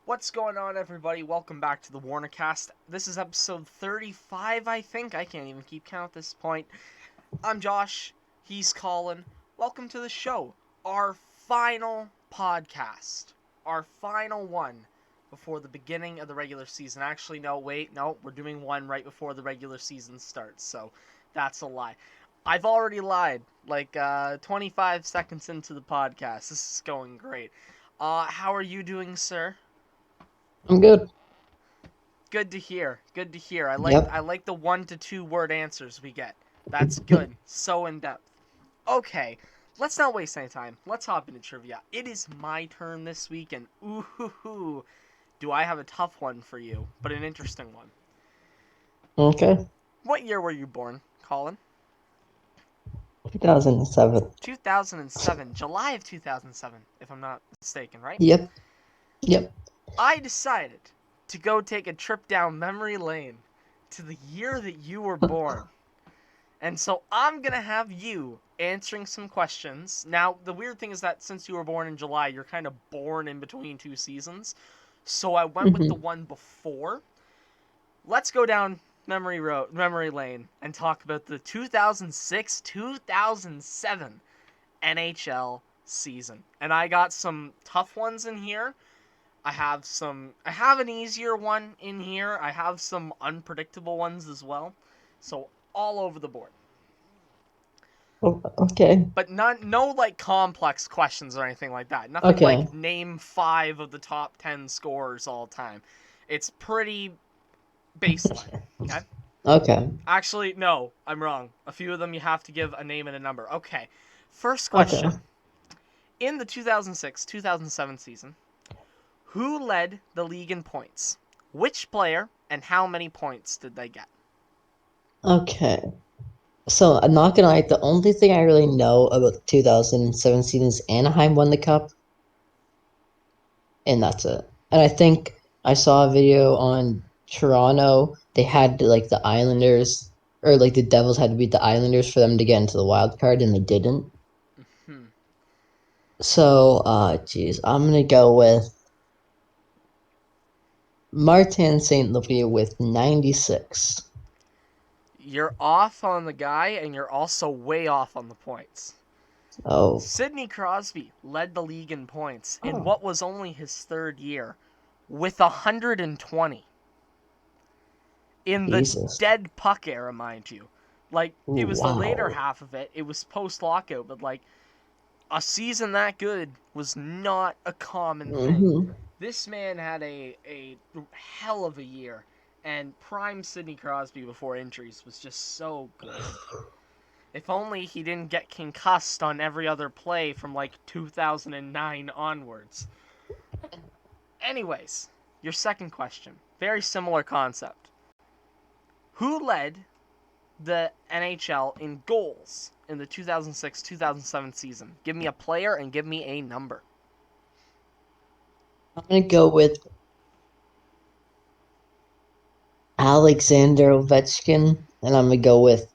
What's going on, everybody? Welcome back to the WarnerCast. This is episode 35, I think. I can't even keep count at this point. I'm Josh. He's Colin. Welcome to the show. Our final podcast. Our final one before the beginning of the regular season. Actually, no, we're doing one right before the regular season starts, so that's a lie. I've already lied, 25 seconds into the podcast. This is going great. How are you doing, sir? I'm good. Good to hear. Good to hear. I Yep. like the 1 to 2 word answers we get. That's good. So in depth. Okay, let's not waste any time. Let's hop into trivia. It is my turn this week, and ooh, do I have a tough one for you, but an interesting one. Okay. What year were you born, Colin? 2007. 2007, July of 2007, if I'm not mistaken, right? Yep. Yep. I decided to go take a trip down memory lane to the year that you were born. And so I'm going to have you answering some questions. Now, the weird thing is that since you were born in July, you're kind of born in between two seasons. So I went with the hmm one before. Let's go down memory lane and talk about the 2006-2007 NHL season. And I got some tough ones in here. I have an easier one in here. I have some unpredictable ones as well. So all over the board. Okay. But no like complex questions or anything like that. Nothing Okay. like name 5 of the top 10 scorers all time. It's pretty baseline. Okay. Okay. Actually, no, I'm wrong. A few of them you have to give a name and a number. Okay. First Okay. question. In the 2006-2007 season, who led the league in points? Which player and how many points did they get? Okay. So I'm not gonna lie, the only thing I really know about the 2007 season is Anaheim won the cup, and that's it. And I think I saw a video on Toronto. They had like the Islanders or like the Devils had to beat the Islanders for them to get into the wild card, and they didn't. Hmm. So, geez, I'm gonna go with Martin St. Louis with 96. You're off on the guy, and you're also way off on the points. Oh, Sidney Crosby led the league in points in oh, what was only his third year with 120 in the Jesus. dead puck era, mind you. Like, it Ooh, was the later wow. half of it. It was post lockout, but like a season that good was not a common thing. Mm-hmm. This man had a hell of a year, and prime Sidney Crosby before injuries was just so good. If only he didn't get concussed on every other play from like 2009 onwards. Anyways, your second question. Very similar concept. Who led the NHL in goals in the 2006-2007 season? Give me a player and give me a number. I'm gonna go with Alexander Ovechkin, and I'm gonna go with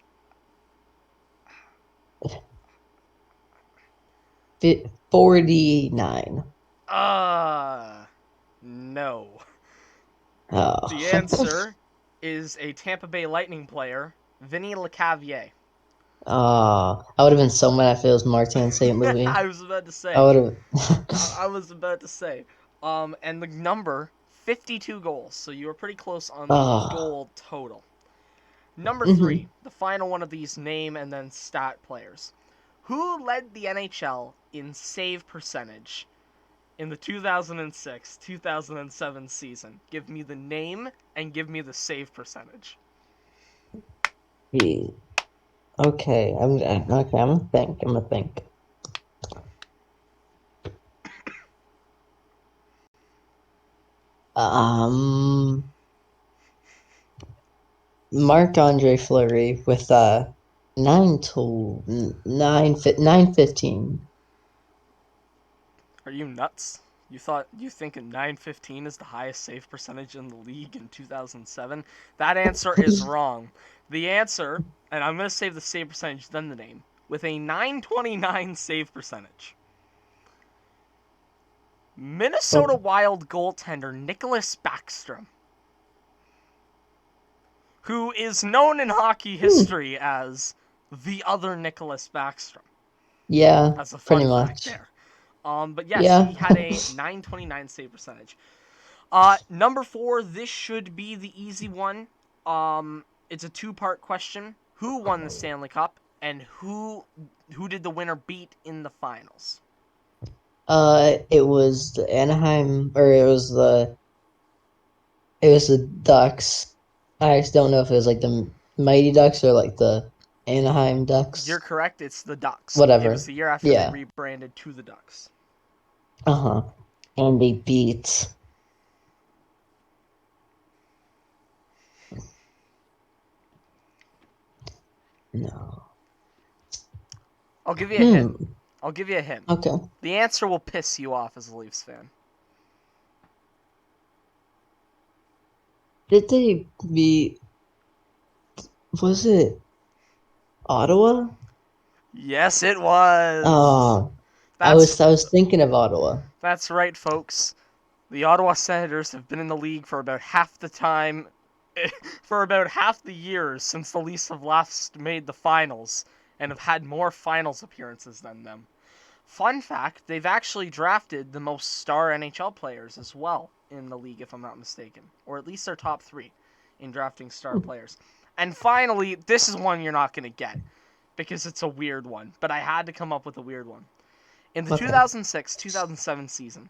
49. Uh, no. The Oh. answer is a Tampa Bay Lightning player, Vinny LeCavier. I would have been so mad if it was Martin St. Louis. I was about to I say. would have. I was about to say. And the number 52 goals. So you were pretty close on the Oh. goal total. Number hmm 3, the final one of these name and then stat players. Who led the NHL in save percentage in the 2006-2007 season? Give me the name and give me the save percentage. Okay, okay. I'm gonna think. I'm gonna think. Um, Marc-Andre Fleury with 9-15. Are you nuts? You think a 915 is the highest save percentage in the league in 2007? That answer is wrong. The answer, and I'm going to save the save percentage then the name, with a 929 save percentage. Minnesota Oh, Wild goaltender Nicholas Backstrom, who is known in hockey hmm. history as the other Nicholas Backstrom. Yeah, That's a pretty fun fact much. there. But yes, Yeah. he had a 929 save percentage. Number 4, this should be the easy one. It's a two-part question. Who won the Stanley Cup, and who did the winner beat in the finals? It was the Anaheim, or it was the Ducks. I just don't know if it was like the Mighty Ducks or like the Anaheim You're Ducks. correct. It's the Ducks. It was Whatever. the year after they Yeah. rebranded to the Ducks. Uh-huh. And they beat. No. I'll give you a hint. Hmm. I'll give you a hint. Okay. The answer will piss you off as a Leafs fan. Did they beat? Was it Ottawa? Yes, it was. Oh, I That's was I was thinking of Ottawa. that's right, folks. The Ottawa Senators have been in the league for about half the time, for about half the years since the Leafs have last made the finals, and have had more finals appearances than them. Fun fact, they've actually drafted the most star NHL players as well in the league, if I'm not mistaken. Or at least their top 3 in drafting star players. And finally, this is one you're not going to get, because it's a weird one, but I had to come up with a weird one. In the Okay. 2006-2007 season,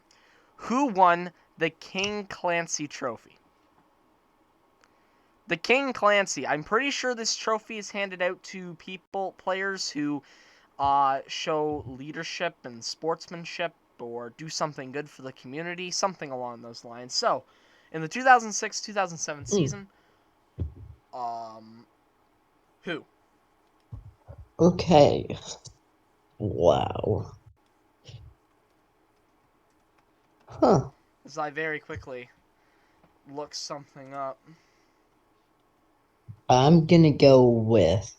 who won the King Clancy Trophy? The King Clancy. I'm pretty sure this trophy is handed out to players who show leadership and sportsmanship or do something good for the community, something along those lines. So, in the 2006-2007 Hmm. season, who? Okay. Wow. Huh. As I very quickly look something up. I'm gonna go with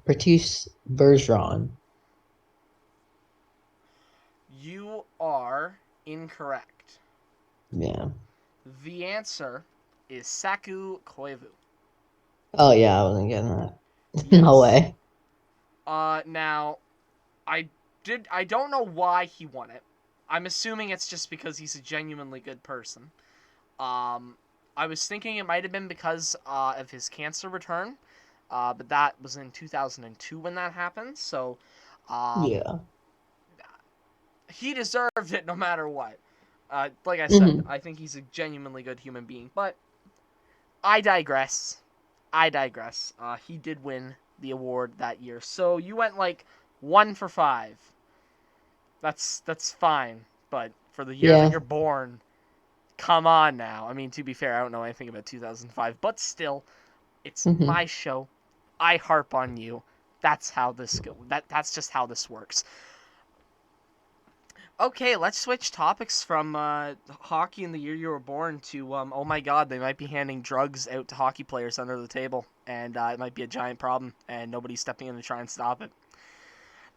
Bertus Bergeron. You are incorrect. Yeah. The answer is Saku Koivu. Oh yeah, I wasn't getting that. No Yes. way. Now I don't know why he won it. I'm assuming it's just because he's a genuinely good person. Um, I was thinking it might have been because of his cancer return, but that was in 2002 when that happened. So, um, Yeah. he deserved it no matter what. Like I said, Hmm. I think he's a genuinely good human being. But I digress. I digress. He did win the award that year. So you went like 1 for 5. That's fine. But for the year that Yeah. you're born, come on now. I mean, to be fair, I don't know anything about 2005, but still, it's Hmm. my show. I harp on you. That's how this go. That's just how this works. Okay, let's switch topics from hockey in the year you were born to oh my god, they might be handing drugs out to hockey players under the table, and it might be a giant problem, and nobody's stepping in to try and stop it.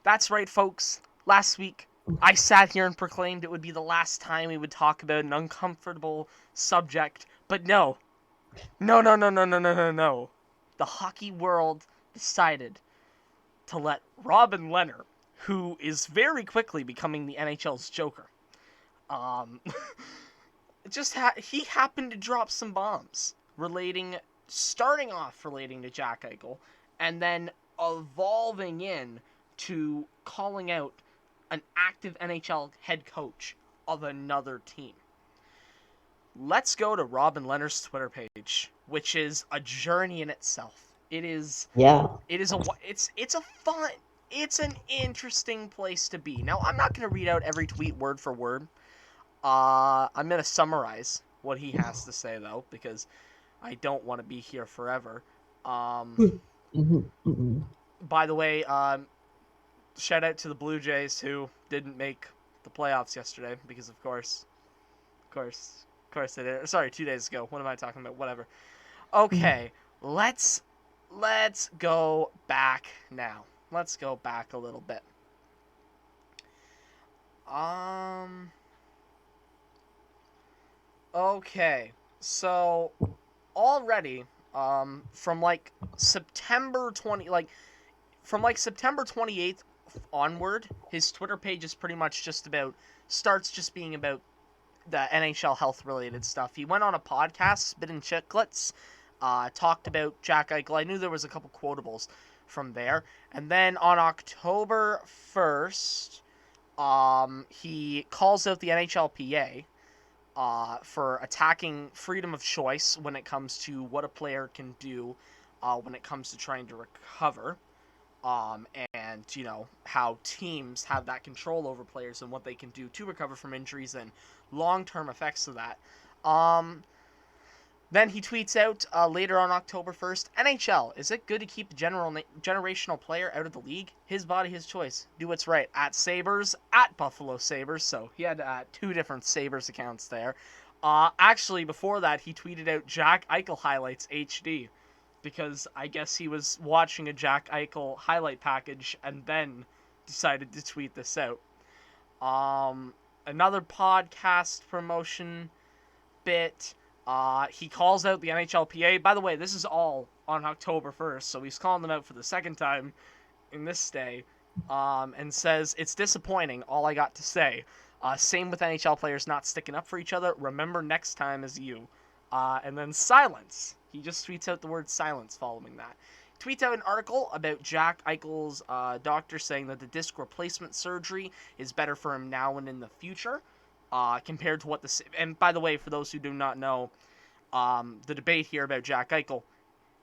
That's right, folks. Last week, I sat here and proclaimed it would be the last time we would talk about an uncomfortable subject, but no. No, no, no, no, no, no, no, no. The hockey world decided to let Robin Leonard, who is very quickly becoming the NHL's Joker, um, he happened to drop some bombs starting off relating to Jack Eichel, and then evolving in to calling out an active NHL head coach of another team. Let's go to Robin Leonard's Twitter page, which is a journey in itself. Yeah. It's a fun, it's an interesting place to be. Now, I'm not going to read out every tweet word for word. I'm going to summarize what he has to say though, because I don't want to be here forever. Um, Hmm. Hmm. by the way, shout out to the Blue Jays who didn't make the playoffs yesterday because of course they did. Sorry, 2 days ago. What am I talking about? Whatever. Okay, let's go back now. Let's go back a little bit. Um. Okay. So already, from like September 20, like from like September 28th onward, his Twitter page is pretty much just about starts just being about the NHL health related stuff. He went on a podcast, Spittin' Chicklets, talked about Jack Eichel. I knew there was a couple quotables from there. And then on October 1st, he calls out the NHLPA for attacking freedom of choice when it comes to what a player can do when it comes to trying to recover. And how teams have that control over players and what they can do to recover from injuries and long-term effects of that. Um, then he tweets out later on October 1st, NHL, is it good to keep a generational player out of the league? His body, his choice. Do what's right. At Sabres, at Buffalo Sabres. So he had two different Sabres accounts there. Actually, before that, he tweeted out Jack Eichel highlights HD because I guess he was watching a Jack Eichel highlight package and then decided to tweet this out. Another podcast promotion bit. He calls out the NHLPA. By the way, this is all on October 1st, so he's calling them out for the second time in this day, and says, it's disappointing, all I got to say. Same with NHL players not sticking up for each other. Remember next time is you. And then silence. He just tweets out the word silence following that. Tweets out an article about Jack Eichel's doctor saying that the disc replacement surgery is better for him now and in the future, compared to what the... And by the way, for those who do not know, the debate here about Jack Eichel,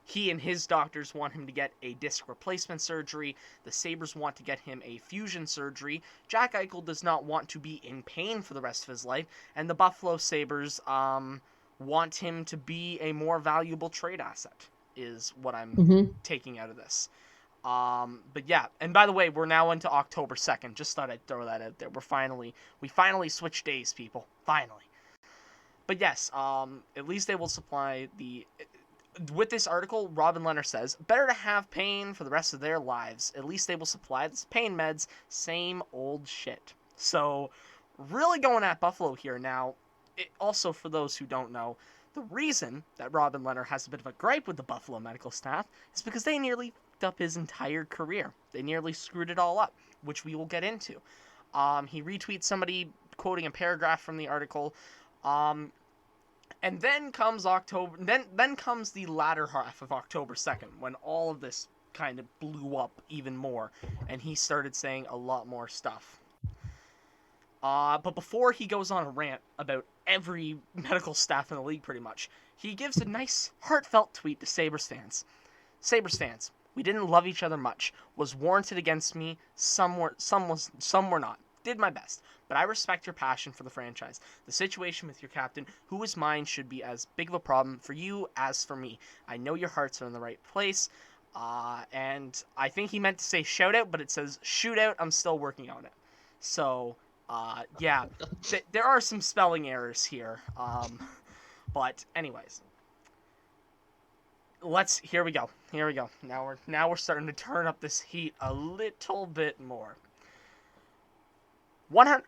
he and his doctors want him to get a disc replacement surgery. The Sabres want to get him a fusion surgery. Jack Eichel does not want to be in pain for the rest of his life. And the Buffalo Sabres want him to be a more valuable trade asset, is what I'm Mm-hmm. taking out of this. But yeah, and by the way, we're now into October 2nd. Just thought I'd throw that out there. We finally switched days, people. Finally. But yes, at least they will supply the... With this article, Robin Leonard says, better to have pain for the rest of their lives. At least they will supply the pain meds. Same old shit. So, really going at Buffalo here now. Also, for those who don't know, the reason that Robin Leonard has a bit of a gripe with the Buffalo medical staff is because they nearly fucked up his entire career. They nearly screwed it all up, which we will get into. He retweets somebody quoting a paragraph from the article. And then comes October. Then comes the latter half of October 2nd, when all of this kind of blew up even more, and he started saying a lot more stuff. But before he goes on a rant about every medical staff in the league, pretty much, he gives a nice, heartfelt tweet to Sabres fans. Sabres fans, we didn't love each other much. Was warranted against me. Some were not. Did my best. But I respect your passion for the franchise. The situation with your captain, who is mine, should be as big of a problem for you as for me. I know your hearts are in the right place. And I think he meant to say shout out, but it says shootout. I'm still working on it. So, yeah, there are some spelling errors here. But anyways, here we go. Now we're starting to turn up this heat a little bit more.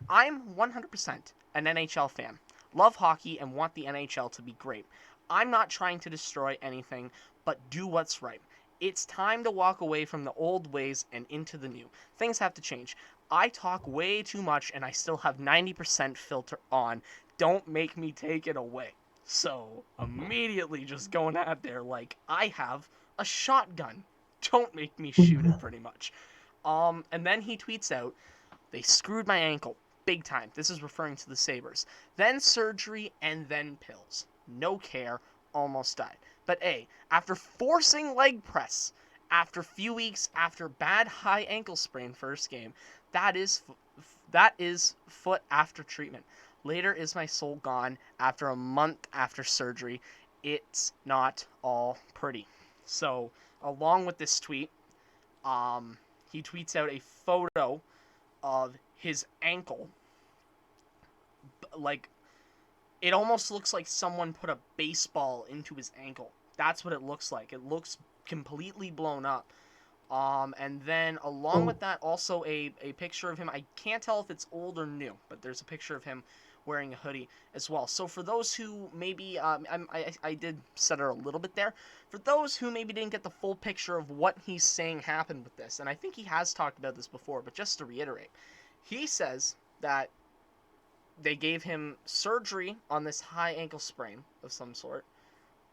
I'm 100% an NHL fan. Love hockey and want the NHL to be great. I'm not trying to destroy anything, but do what's right. It's time to walk away from the old ways and into the new. Things have to change. I talk way too much and I still have 90% filter on. Don't make me take it away. So, immediately just going out there like I have a shotgun. Don't make me shoot it, pretty much. And then he tweets out, they screwed my ankle. Big time. This is referring to the Sabres. Then surgery and then pills. No care. Almost died. But A, after forcing leg press, after few weeks after bad high ankle sprain first game, that is foot after treatment. Later is my soul gone after a month after surgery. It's not all pretty. So, along with this tweet, he tweets out a photo of his ankle. Like, it almost looks like someone put a baseball into his ankle. That's what it looks like. It looks completely blown up. And then along with that, also a picture of him. I can't tell if it's old or new, but there's a picture of him wearing a hoodie as well. So for those who maybe, I did stutter a little bit there. For those who maybe didn't get the full picture of what he's saying happened with this, and I think he has talked about this before, but just to reiterate, he says that they gave him surgery on this high ankle sprain of some sort.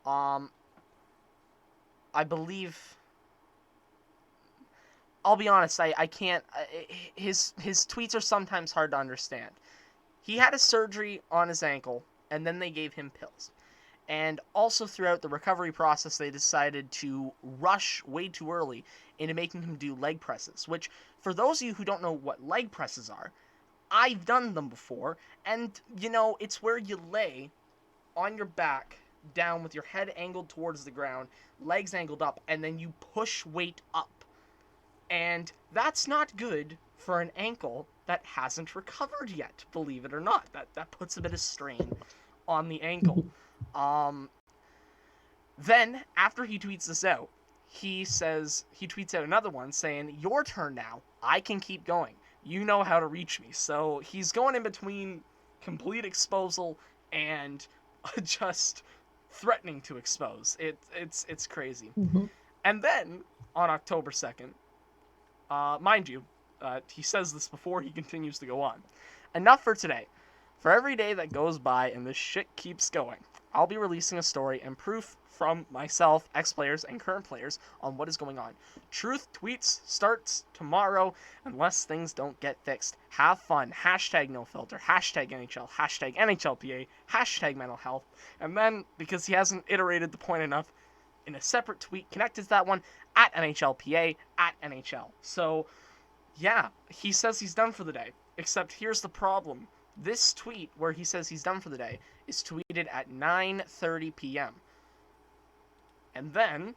Um, I believe. I'll be honest. I can't. His tweets are sometimes hard to understand. He had a surgery on his ankle, and then they gave him pills. And also throughout the recovery process, they decided to rush way too early into making him do leg presses. Which, for those of you who don't know what leg presses are, I've done them before, and it's where you lay on your back, down with your head angled towards the ground, legs angled up, and then you push weight up. And that's not good for an ankle that hasn't recovered yet, believe it or not. That puts a bit of strain on the ankle. Um, then, after he tweets this out, he tweets out another one saying, "Your turn now. I can keep going. You know how to reach me." So he's going in between complete exposal and just threatening to expose. It's crazy. Mm-hmm. And then on October 2nd, mind you, he says this before he continues to go on. "Enough for today. For every day that goes by and this shit keeps going, I'll be releasing a story and proof from myself, ex-players, and current players on what is going on. Truth Tweets starts tomorrow unless things don't get fixed. Have fun. Hashtag no filter. Hashtag NHL. Hashtag NHLPA. Hashtag mental health." And then, because he hasn't iterated the point enough, in a separate tweet connected to that one, at NHLPA, at NHL. So, yeah, he says he's done for the day. Except here's the problem. This tweet where he says he's done for the day is tweeted at 9:30 p.m. And then,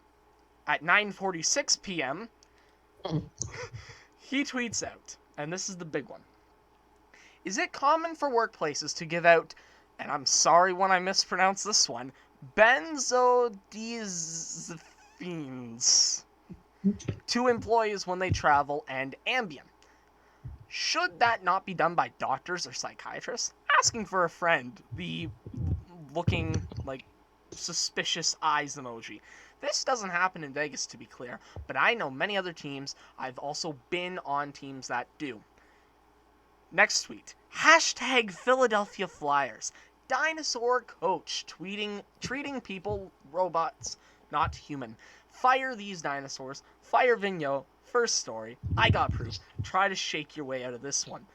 at 9:46 p.m., he tweets out, and this is the big one. "Is it common for workplaces to give out, and I'm sorry when I mispronounce this one, benzodiazepines to employees when they travel and Ambien? Should that not be done by doctors or psychiatrists?" Asking for a friend, the looking like suspicious eyes emoji. This doesn't happen in Vegas, to be clear, but I know many other teams. I've also been on teams that do. Next tweet. Hashtag Philadelphia Flyers. Dinosaur coach treating people robots, not human. Fire these dinosaurs. Fire Vigneault. First story. I got proof. Try to shake your way out of this one.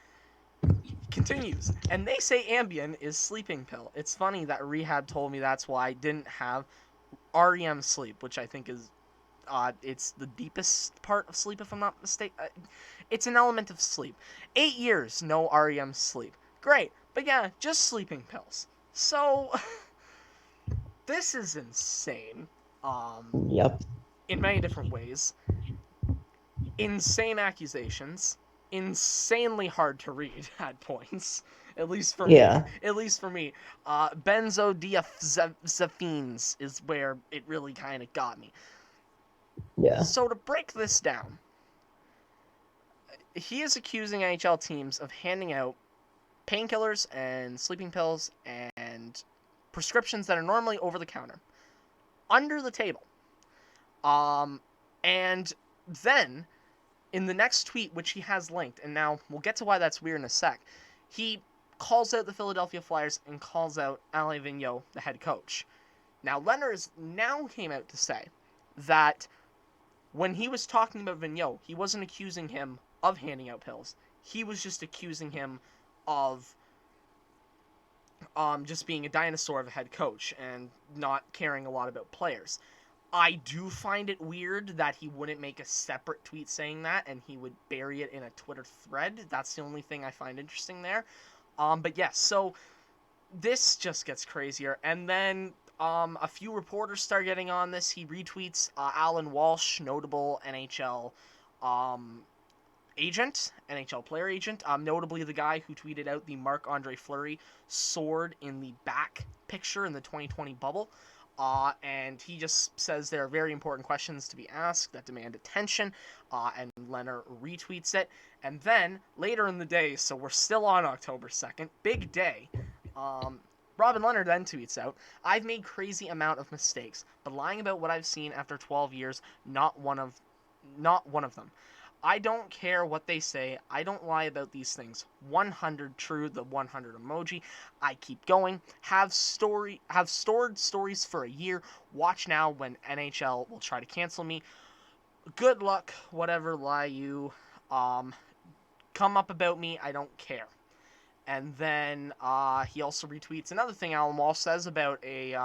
Continues. "And they say Ambien is sleeping pill. It's funny that rehab told me that's why I didn't have REM sleep," which I think is it's the deepest part of sleep, if I'm not mistaken. It's an element of sleep. 8 years, no REM sleep. Great, but yeah, just sleeping pills. So, this is insane. Yep. In many different ways. Insane accusations. Insanely hard to read at points. At least for me. Yeah. At least for me. Benzodiazepines is where it really kind of got me. Yeah. So to break this down, he is accusing NHL teams of handing out painkillers and sleeping pills and prescriptions that are normally over the counter, under the table. And then in the next tweet, which he has linked, and now we'll get to why that's weird in a sec, he calls out the Philadelphia Flyers and calls out Alain Vigneault, the head coach. Now, Lenners now came out to say that when he was talking about Vigneault, he wasn't accusing him of handing out pills. He was just accusing him of just being a dinosaur of a head coach and not caring a lot about players. I do find it weird that he wouldn't make a separate tweet saying that and he would bury it in a Twitter thread. That's the only thing I find interesting there. But yes, so this just gets crazier. And then a few reporters start getting on this. He retweets Alan Walsh, notable NHL agent, NHL player agent, notably the guy who tweeted out the Marc-Andre Fleury sword in the back picture in the 2020 bubble. And he just says there are very important questions to be asked that demand attention, and Leonard retweets it. And then, later in the day, so we're still on October 2nd, big day, um, Robin Leonard then tweets out, I've made crazy amount of mistakes, but lying about what I've seen after 12 years, not one of them. I don't care what they say. I don't lie about these things. 100 true, the 100 emoji. I keep going. Have stored stories for a year. Watch now when NHL will try to cancel me. Good luck, whatever lie you come up about me. I don't care. And then he also retweets another thing Alan Walsh says about a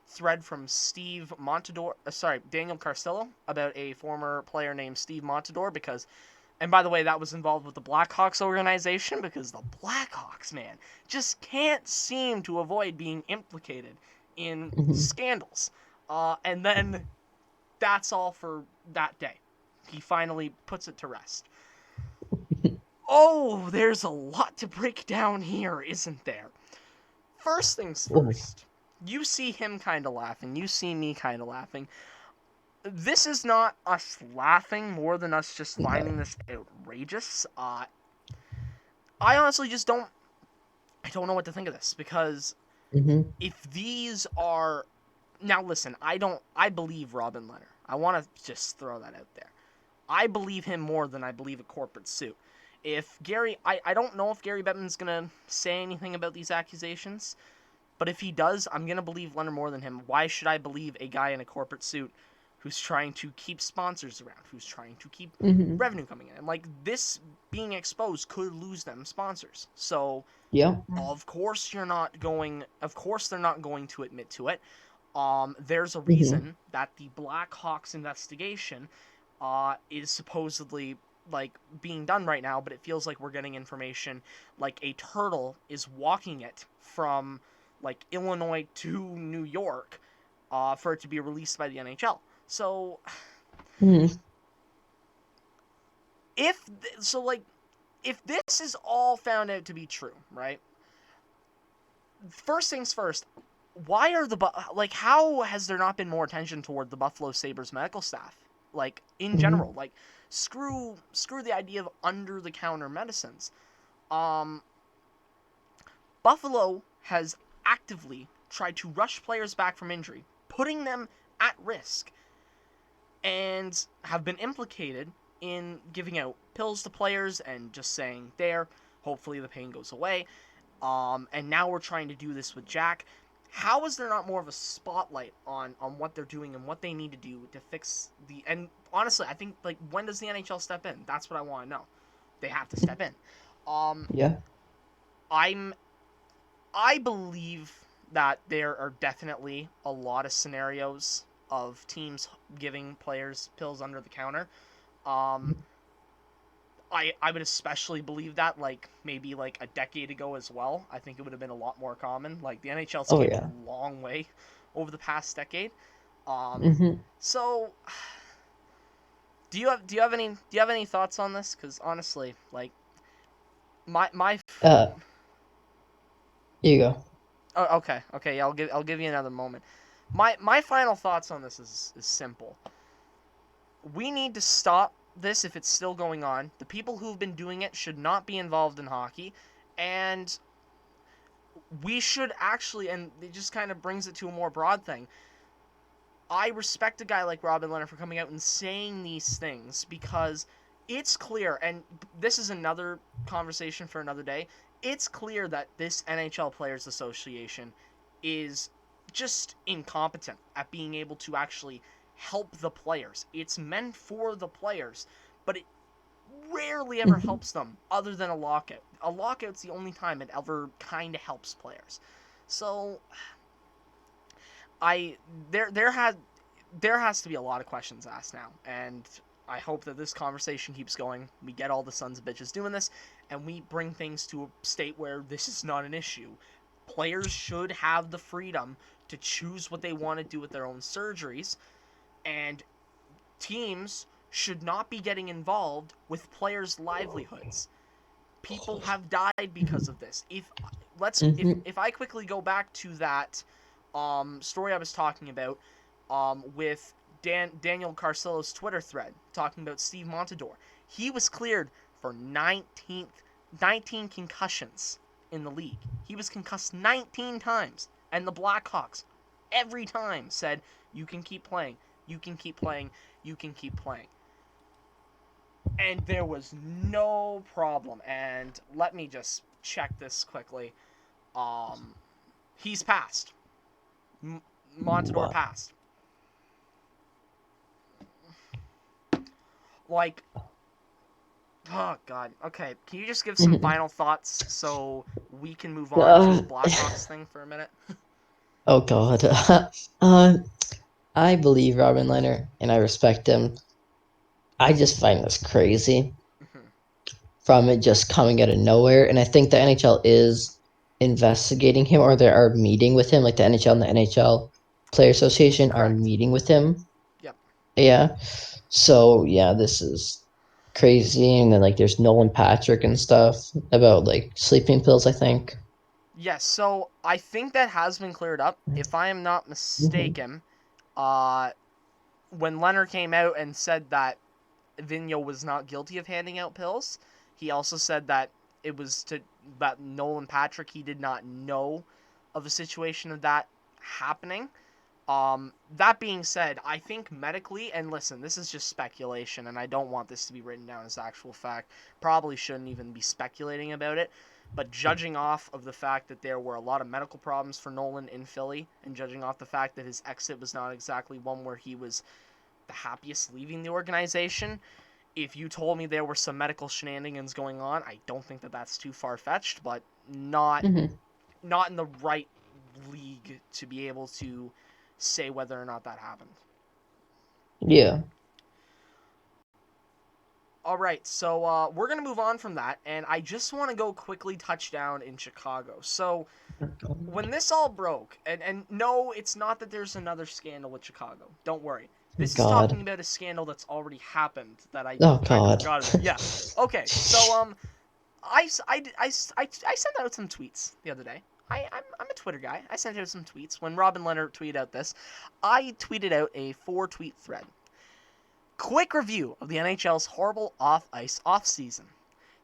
thread from Daniel Carcillo, about a former player named Steve Montador, because, and by the way, that was involved with the Blackhawks organization, because the Blackhawks, man, just can't seem to avoid being implicated in Mhm. scandals. And then that's all for that day. He finally puts it to rest. Oh, there's a lot to break down here, isn't there? First things Oh, first. You see him kind of laughing. You see me kind of laughing. This is not us laughing more than us just finding no. this outrageous. I honestly just don't. I don't know what to think of this, because Hmm. if these are, now listen, I don't. I believe Robin Leonard. I want to just throw that out there. I believe him more than I believe a corporate suit. If Gary, I don't know if Gary Bettman's gonna say anything about these accusations. But if he does, I'm going to believe Leonard more than him. Why should I believe a guy in a corporate suit who's trying to keep sponsors around, who's trying to keep Hmm. revenue coming in? And like, this being exposed could lose them sponsors. So, Yeah. of course they're not going to admit to it. There's a Hmm. reason that the Blackhawks investigation is supposedly like being done right now, but it feels like we're getting information like a turtle is walking it from like Illinois to New York for it to be released by the NHL. So Hmm. if so, like if this is all found out to be true, right? First things first. Why are like how has there not been more attention toward the Buffalo Sabres medical staff? Like in Hmm. general, like screw the idea of under the counter medicines. Um Buffalo has actively tried to rush players back from injury, putting them at risk, and have been implicated in giving out pills to players and just saying there, hopefully the pain goes away. And now we're trying to do this with Jack. How is there not more of a spotlight on what they're doing and what they need to do to fix the? And honestly, I think like when does the NHL step in? That's what I want to know. They have to step in. Um, Yeah. I'm I believe that there are definitely a lot of scenarios of teams giving players pills under the counter. Um, I would especially believe that like maybe like a decade ago as well. I think it would have been a lot more common. Like the NHL's Oh came yeah. a long way over the past decade. Um, Hmm. so do you have any thoughts on this? Because honestly, like my Uh, here you go. oh, okay, I'll give you another moment. My final thoughts on this is simple. We need to stop this if it's still going on. The people who've been doing it should not be involved in hockey, and we should actually, and it just kind of brings it to a more broad thing. I respect a guy like Robin Leonard for coming out and saying these things, because it's clear, and this is another conversation for another day. It's clear that this NHL Players Association is just incompetent at being able to actually help the players. It's meant for the players, but it rarely ever Hmm. helps them other than a lockout. A lockout's the only time it ever kind of helps players. So I there has to be a lot of questions asked now, and I hope that this conversation keeps going. We get all the sons of bitches doing this, and we bring things to a state where this is not an issue. Players should have the freedom to choose what they want to do with their own surgeries, and teams should not be getting involved with players' livelihoods. People have died because Hmm. of this. If let's Hmm. if I quickly go back to that story I was talking about with Daniel Carcillo's Twitter thread talking about Steve Montador. He was cleared for 19 concussions in the league. He was concussed 19 times, and the Blackhawks every time said, "You can keep playing, you can keep playing, you can keep playing." And there was no problem. And let me just check this quickly. Um, he's passed. Montador What? passed. Like, oh god. Okay, can you just give some Mhm. final thoughts so we can move on to the Uh, Blackhawks thing for a minute? oh God. uh, I believe Robin Leonard and I respect him. I just find this crazy from it just coming out of nowhere. And I think the NHL is investigating him or they are meeting with him, like the NHL and the NHL Player Association are Correct. meeting with him. Yep. Yeah. So yeah, this is crazy. And then like there's Nolan Patrick and stuff about like sleeping pills, I think. Yes, so I think that has been cleared up. If I am not Hmm. mistaken, uh, when Leonard came out and said that Vigneault was not guilty of handing out pills, he also said that it was to that Nolan Patrick, he did not know of a situation of that happening. That being said, I think medically, and listen, this is just speculation, and I don't want this to be written down as actual fact. Probably shouldn't even be speculating about it. But judging off of the fact that there were a lot of medical problems for Nolan in Philly, and judging off the fact that his exit was not exactly one where he was the happiest leaving the organization, if you told me there were some medical shenanigans going on, I don't think that that's too far fetched, but not Hmm. not in the right league to be able to say whether or not that happened. Yeah. All right, so we're gonna move on from that, and I just want to go quickly touch down in Chicago. So when this all broke, and no, it's not that there's another scandal with Chicago. Don't worry. This is talking God. about a scandal that's already happened that I Oh kind of God. forgot about. Yeah. Okay. So I sent out some tweets the other day. I'm a Twitter guy. I sent out some tweets. When Robin Leonard tweeted out this, I tweeted out a 4-tweet thread. Quick review of the NHL's horrible off-ice off-season.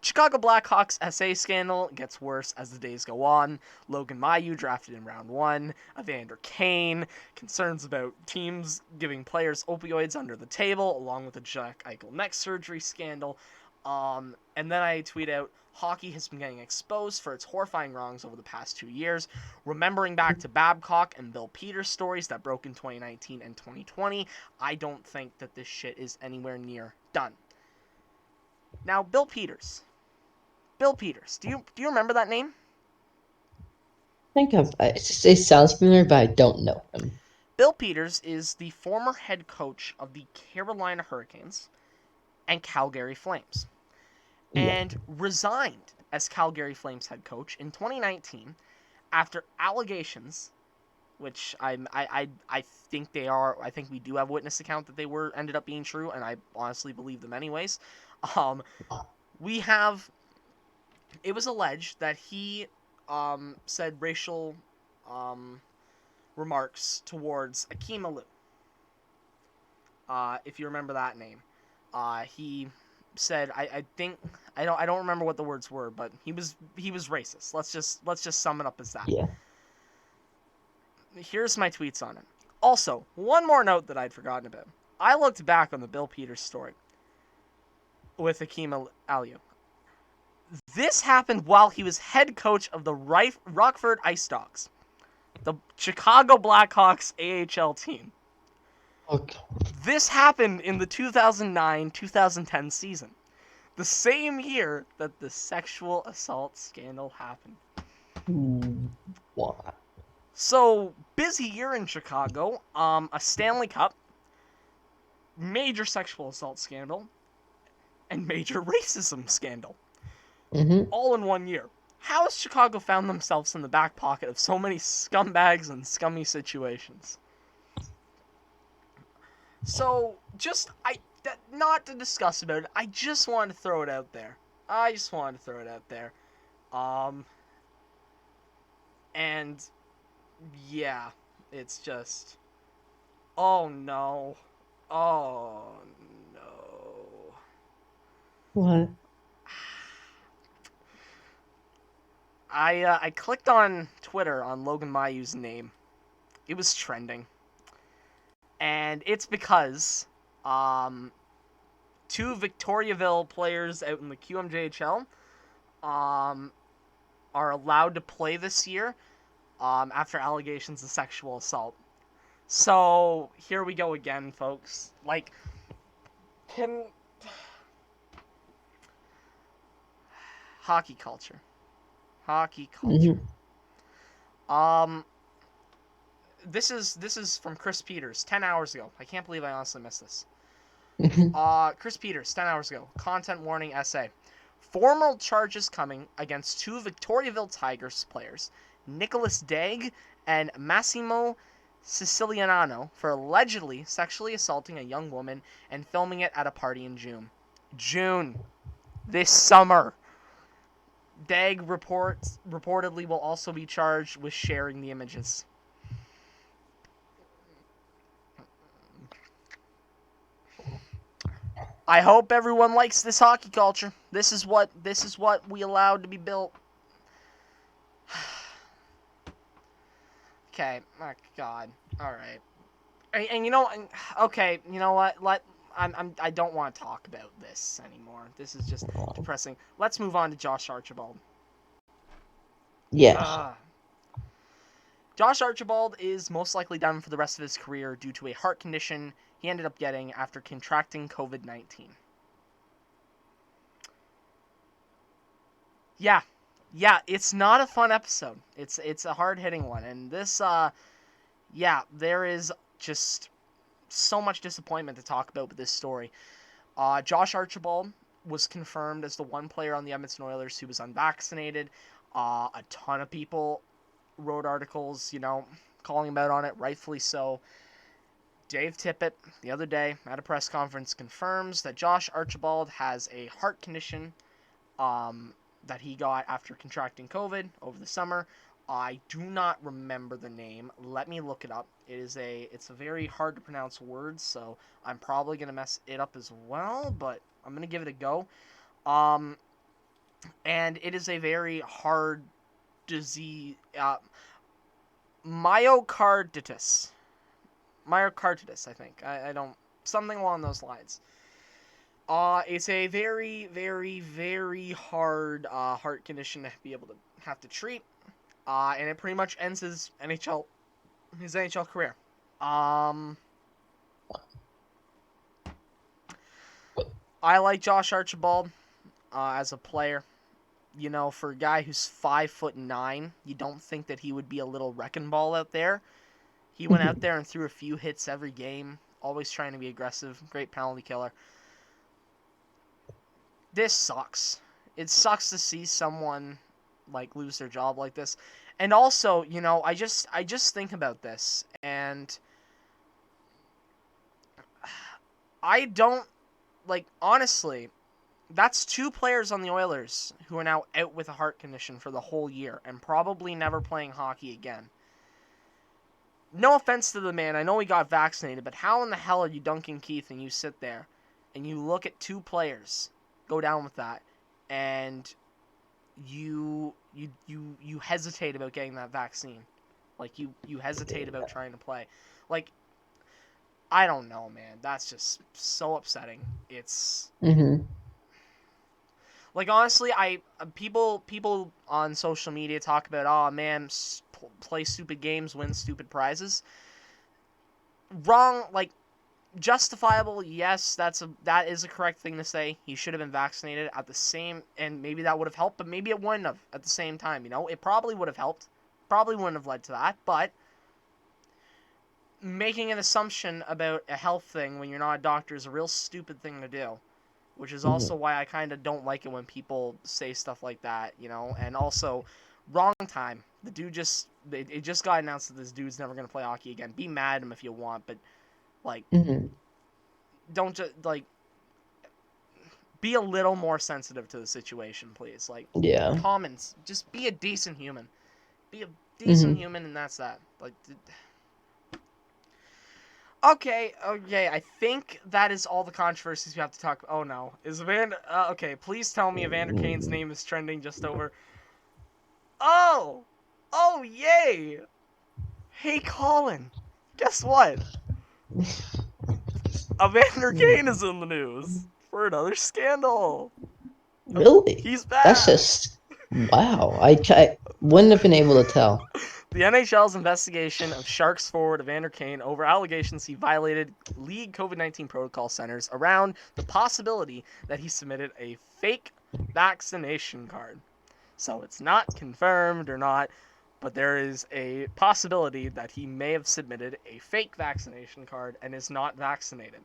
Chicago Blackhawks SA scandal gets worse as the days go on. Logan Mailloux drafted in round 1. Evander Kane. Concerns about teams giving players opioids under the table, along with the Jack Eichel neck surgery scandal. And then I tweet out, hockey has been getting exposed for its horrifying wrongs over the past 2 years. Remembering back to Babcock and Bill Peters stories that broke in 2019 and 2020, I don't think that this shit is anywhere near done. Now, Bill Peters. Bill Peters. Do you remember that name? Think of it sounds familiar, but I don't know him. Bill Peters is the former head coach of the Carolina Hurricanes and Calgary Flames, Yeah. and resigned as Calgary Flames head coach in 2019 after allegations, which I think they are. I think we do have witness account that they were ended up being true, and I honestly believe them anyways. Um, we have it was alleged that he said racial um, remarks towards Akeem Alou. If you remember that name, he said I think I don't remember what the words were, but he was racist. Let's just sum it up as that. Yeah. Here's my tweets on it. Also, one more note that I'd forgotten about. I looked back on the Bill Peters story with Akeem Aliu. This happened while he was head coach of the Rockford Ice Dogs, the Chicago Blackhawks AHL team. Okay. This happened in the 2009-2010 season, the same year that the sexual assault scandal happened. What? So, busy year in Chicago, a Stanley Cup, major sexual assault scandal, and major racism scandal, Hmm. all in one year. How has Chicago found themselves in the back pocket of so many scumbags and scummy situations? So, not to discuss about it. I just wanted to throw it out there. I just wanted to throw it out there. Um, and yeah. It's just, oh no, oh no. What? I clicked on Twitter on Logan Mayu's name. It was trending, and it's because um, two Victoriaville players out in the QMJHL um, are allowed to play this year after allegations of sexual assault. So here we go again, folks. Like, can hockey culture, hockey culture. Hmm. Um, this is from Chris Peters 10 hours ago. I can't believe I honestly missed this. Hmm. Chris Peters 10 hours ago. Content warning essay. Formal charges coming against two Victoriaville Tigers players, Nicholas Degg and Massimo Siciliano, for allegedly sexually assaulting a young woman and filming it at a party in June. June. This summer. Degg reportedly will also be charged with sharing the images. I hope everyone likes this hockey culture. This is what we allowed to be built. Okay. Oh God. All right. And you know, okay. You know what? I don't want to talk about this anymore. This is just depressing. Let's move on to Josh Archibald. Yeah. Uh, Josh Archibald is most likely done for the rest of his career due to a heart condition he ended up getting after contracting COVID-19. Yeah, yeah, it's not a fun episode. It's a hard hitting one, and this yeah, there is just so much disappointment to talk about with this story. Josh Archibald was confirmed as the one player on the Edmonton Oilers who was unvaccinated. A ton of people wrote articles, calling him out on it, rightfully so. Dave Tippett, the other day at a press conference, confirms that Josh Archibald has a heart condition um, that he got after contracting COVID over the summer. I do not remember the name. Let me look it up. It's a very hard to pronounce word, so I'm probably gonna mess it up as well. But I'm gonna give it a go. Um, and it is a very hard disease. Myocarditis. Myocarditis, I think. I don't something along those lines. It's a very, very, very hard heart condition to be able to have to treat. And it pretty much ends his NHL career. Um, I like Josh Archibald as a player. For a guy who's 5'9", you don't think that he would be a little wrecking ball out there. He went out there and threw a few hits every game, always trying to be aggressive. Great penalty killer. This sucks. It sucks to see someone like lose their job like this. And also, I just think about this and I don't honestly, that's two players on the Oilers who are now out with a heart condition for the whole year and probably never playing hockey again. No offense to the man, I know he got vaccinated, but how in the hell are you Duncan Keith and you sit there and you look at two players go down with that and you hesitate about getting that vaccine. Like you hesitate about trying to play. Like I don't know, man. That's just so upsetting. It's Hmm. like honestly, people on social media talk about, oh man, play stupid games, win stupid prizes. Wrong, like justifiable. Yes, that is a correct thing to say. He should have been vaccinated at the same, and maybe that would have helped, but maybe it wouldn't have at the same time. It probably would have helped. Probably wouldn't have led to that, but making an assumption about a health thing when you're not a doctor is a real stupid thing to do, which is Hmm. also why I kind of don't like it when people say stuff like that. And also, wrong time. The dude it just got announced that this dude's never going to play hockey again. Be mad at him if you want, but, like, Hmm. don't just, like, be a little more sensitive to the situation, please. Like, Yeah. commons, just be a decent human. Be a decent Hmm. human, and that's that. Like, Okay, I think that is all the controversies we have to talk about. Oh no. Okay, please tell me Evander Kane's name is trending just over. Oh! Oh, yay! Hey, Colin. Guess what? Evander Kane is in the news for another scandal. Really? He's That's back. just wow. I wouldn't have been able to tell. The NHL's investigation of Sharks forward Evander Kane over allegations he violated league COVID-19 protocol centers around the possibility that he submitted a fake vaccination card. So it's not confirmed or not, but there is a possibility that he may have submitted a fake vaccination card and is not vaccinated.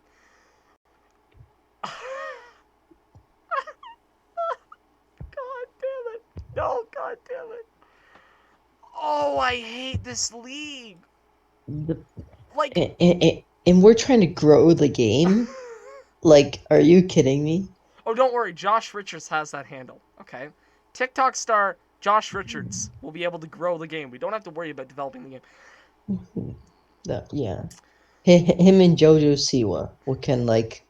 God damn it. No, god damn it. Oh, I hate this league. The, Like, and we're trying to grow the game. Like, are you kidding me? oh, don't worry. Josh Richards has that handle. Okay. TikTok star Josh Richards will be able to grow the game. We don't have to worry about developing the game. Yeah. Him and Jojo Siwa. What can like?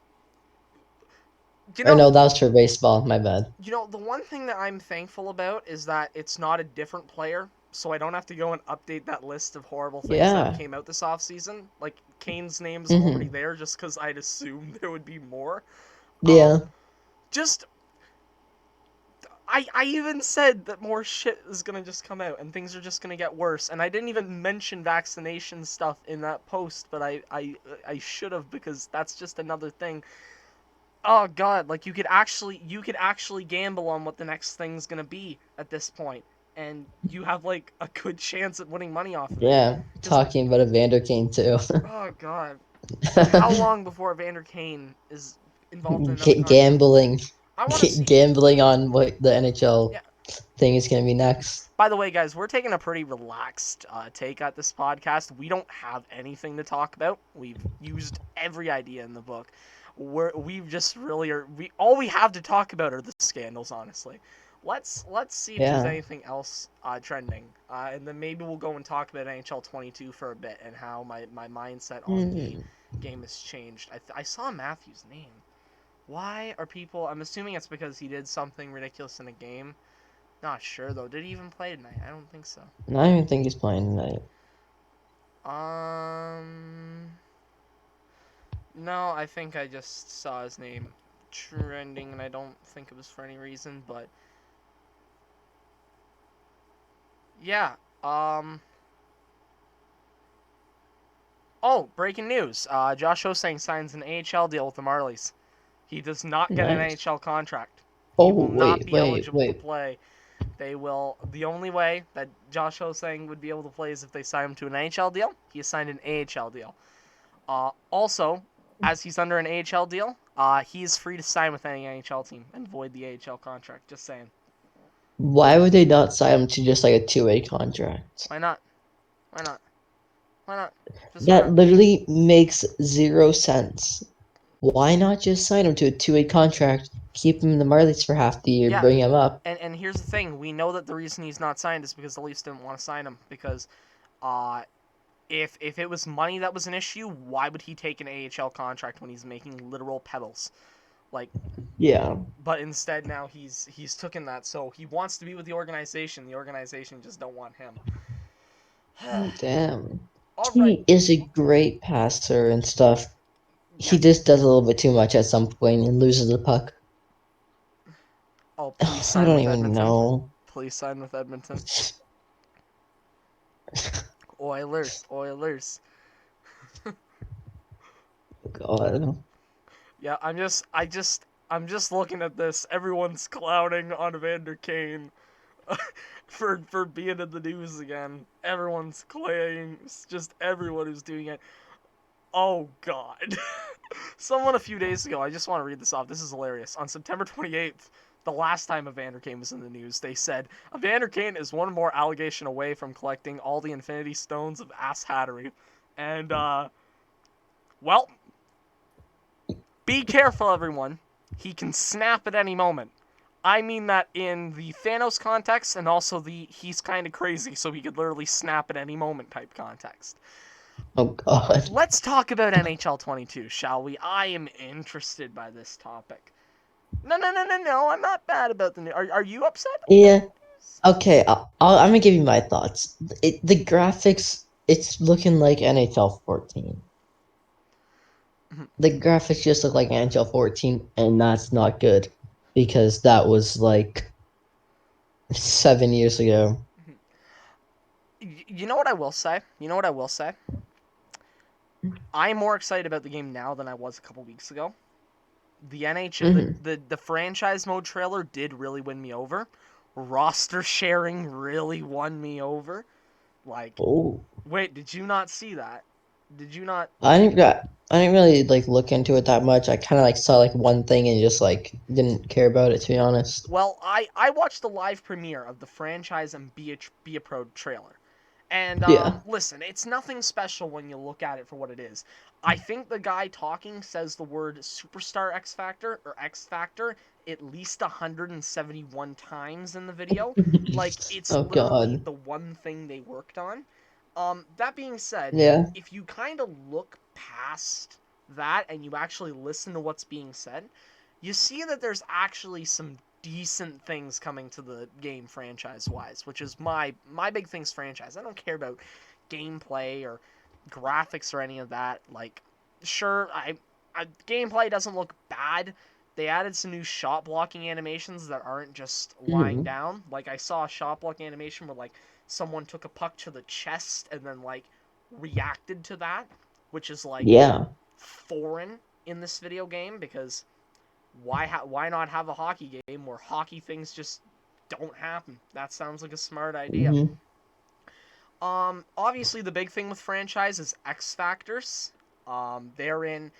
You Or know, no, that was for baseball. My bad. the one thing that I'm thankful about is that it's not a different player, so I don't have to go and update that list of horrible things that Yeah. came out this offseason. Like, Kane's name's already Hmm. there just because I'd assumed there would be more. Um, Yeah. just I even said that more shit is gonna just come out and things are just gonna get worse. And I didn't even mention vaccination stuff in that post, but I should have, because that's just another thing. Oh god, like you could actually gamble on what the next thing's gonna be at this point, and you have like a good chance at winning money off of it. Yeah. Because like, Talking about Evander Kane too. oh god, like how long before Evander Kane is involved in another controversy? Gambling. I want to see. Gambling on what the NHL Yeah. thing is going to be next. By the way, guys, we're taking a pretty relaxed take at this podcast. We don't have anything to talk about. We've used every idea in the book. We've just really are. We all we have to talk about are the scandals. Honestly, let's see if there's Yeah. anything else trending, and then maybe we'll go and talk about NHL 22 for a bit and how my mindset on the Hmm. game has changed. I saw Matthew's name. Why are people? I'm assuming it's because he did something ridiculous in a game. Not sure though. Did he even play tonight? I don't think so. I don't even think he's playing tonight. Um, no, I think I just saw his name trending, and I don't think it was for any reason. But yeah. Oh, breaking news. Josh Osang signs an AHL deal with the Marlies. He does not get an Nice. NHL contract. He Oh, will not wait, be wait, eligible to wait. play. They will. The only way that Josh Osang would be able to play is if they sign him to an NHL deal. He has signed an AHL deal. Also, as he's under an AHL deal, he is free to sign with any NHL team and void the AHL contract. Just saying. Why would they not sign him to just like a two-way contract? Why not? Why not? Why not? Just why That not? literally makes 0 sense. Why not just sign him to a two-way contract, keep him in the Marlies for half the year, Yeah, bring him up? and here's the thing: we know that the reason he's not signed is because the Leafs didn't want to sign him. Because uh, if it was money that was an issue, why would he take an AHL contract when he's making literal pebbles? Like, Yeah. but instead now he's taken that, so he wants to be with the organization. The organization just don't want him. Damn. All right. He is a great passer and stuff. Yeah. He just does a little bit too much at some point and loses the puck. Oh, please I sign don't with even Edmonton. know. Please sign with Edmonton. Oilers, Oilers. God. Yeah, I'm just looking at this. Everyone's clowning on Evander Kane for being in the news again. Everyone's claiming, just everyone who's doing it. Oh god. Someone a few days ago, I just want to read this off. This is hilarious. On September 28th, the last time Evander Kane was in the news, they said Evander Kane is one more allegation away from collecting all the Infinity Stones of ass hattery. And well, be careful, everyone. He can snap at any moment. I mean that in the Thanos context and also the he's kind of crazy, so he could literally snap at any moment type context. Oh God. Let's talk about NHL 22, shall we? I am interested by this topic. No, no, no, no, no. I'm not bad about the news. Are you upset about Yeah. the news? Okay. I'm gonna give you my thoughts. The graphics, it's looking like NHL 14. The graphics just look like NHL 14, and that's not good because that was like 7 years ago. You know what I will say? You know what I will say? I'm more excited about the game now than I was a couple weeks ago. The NHL, Hmm. the franchise mode trailer did really win me over. Roster sharing really won me over. Like, Oh, wait, did you not see that? Did you not? I didn't really like look into it that much. I kind of like saw like one thing and just like didn't care about it, to be honest. Well, I watched the live premiere of the franchise and Be a Pro trailer. And Yeah. listen, it's nothing special when you look at it for what it is. I think the guy talking says the word superstar X Factor or X Factor at least 171 times in the video. Like, it's Oh literally God. the one thing they worked on. That being said, Yeah. if you kind of look past that and you actually listen to what's being said, you see that there's actually some decent things coming to the game franchise wise, which is my big things franchise. I don't care about gameplay or graphics or any of that. Like, sure, I gameplay doesn't look bad. They added some new shot blocking animations that aren't just lying Hmm. down. Like, I saw a shot block animation where like someone took a puck to the chest and then like reacted to that, which is like Yeah. foreign in this video game because why not have a hockey game where hockey things just don't happen? That sounds like a smart idea. Hmm. Obviously the big thing with franchise is X factors. Therein,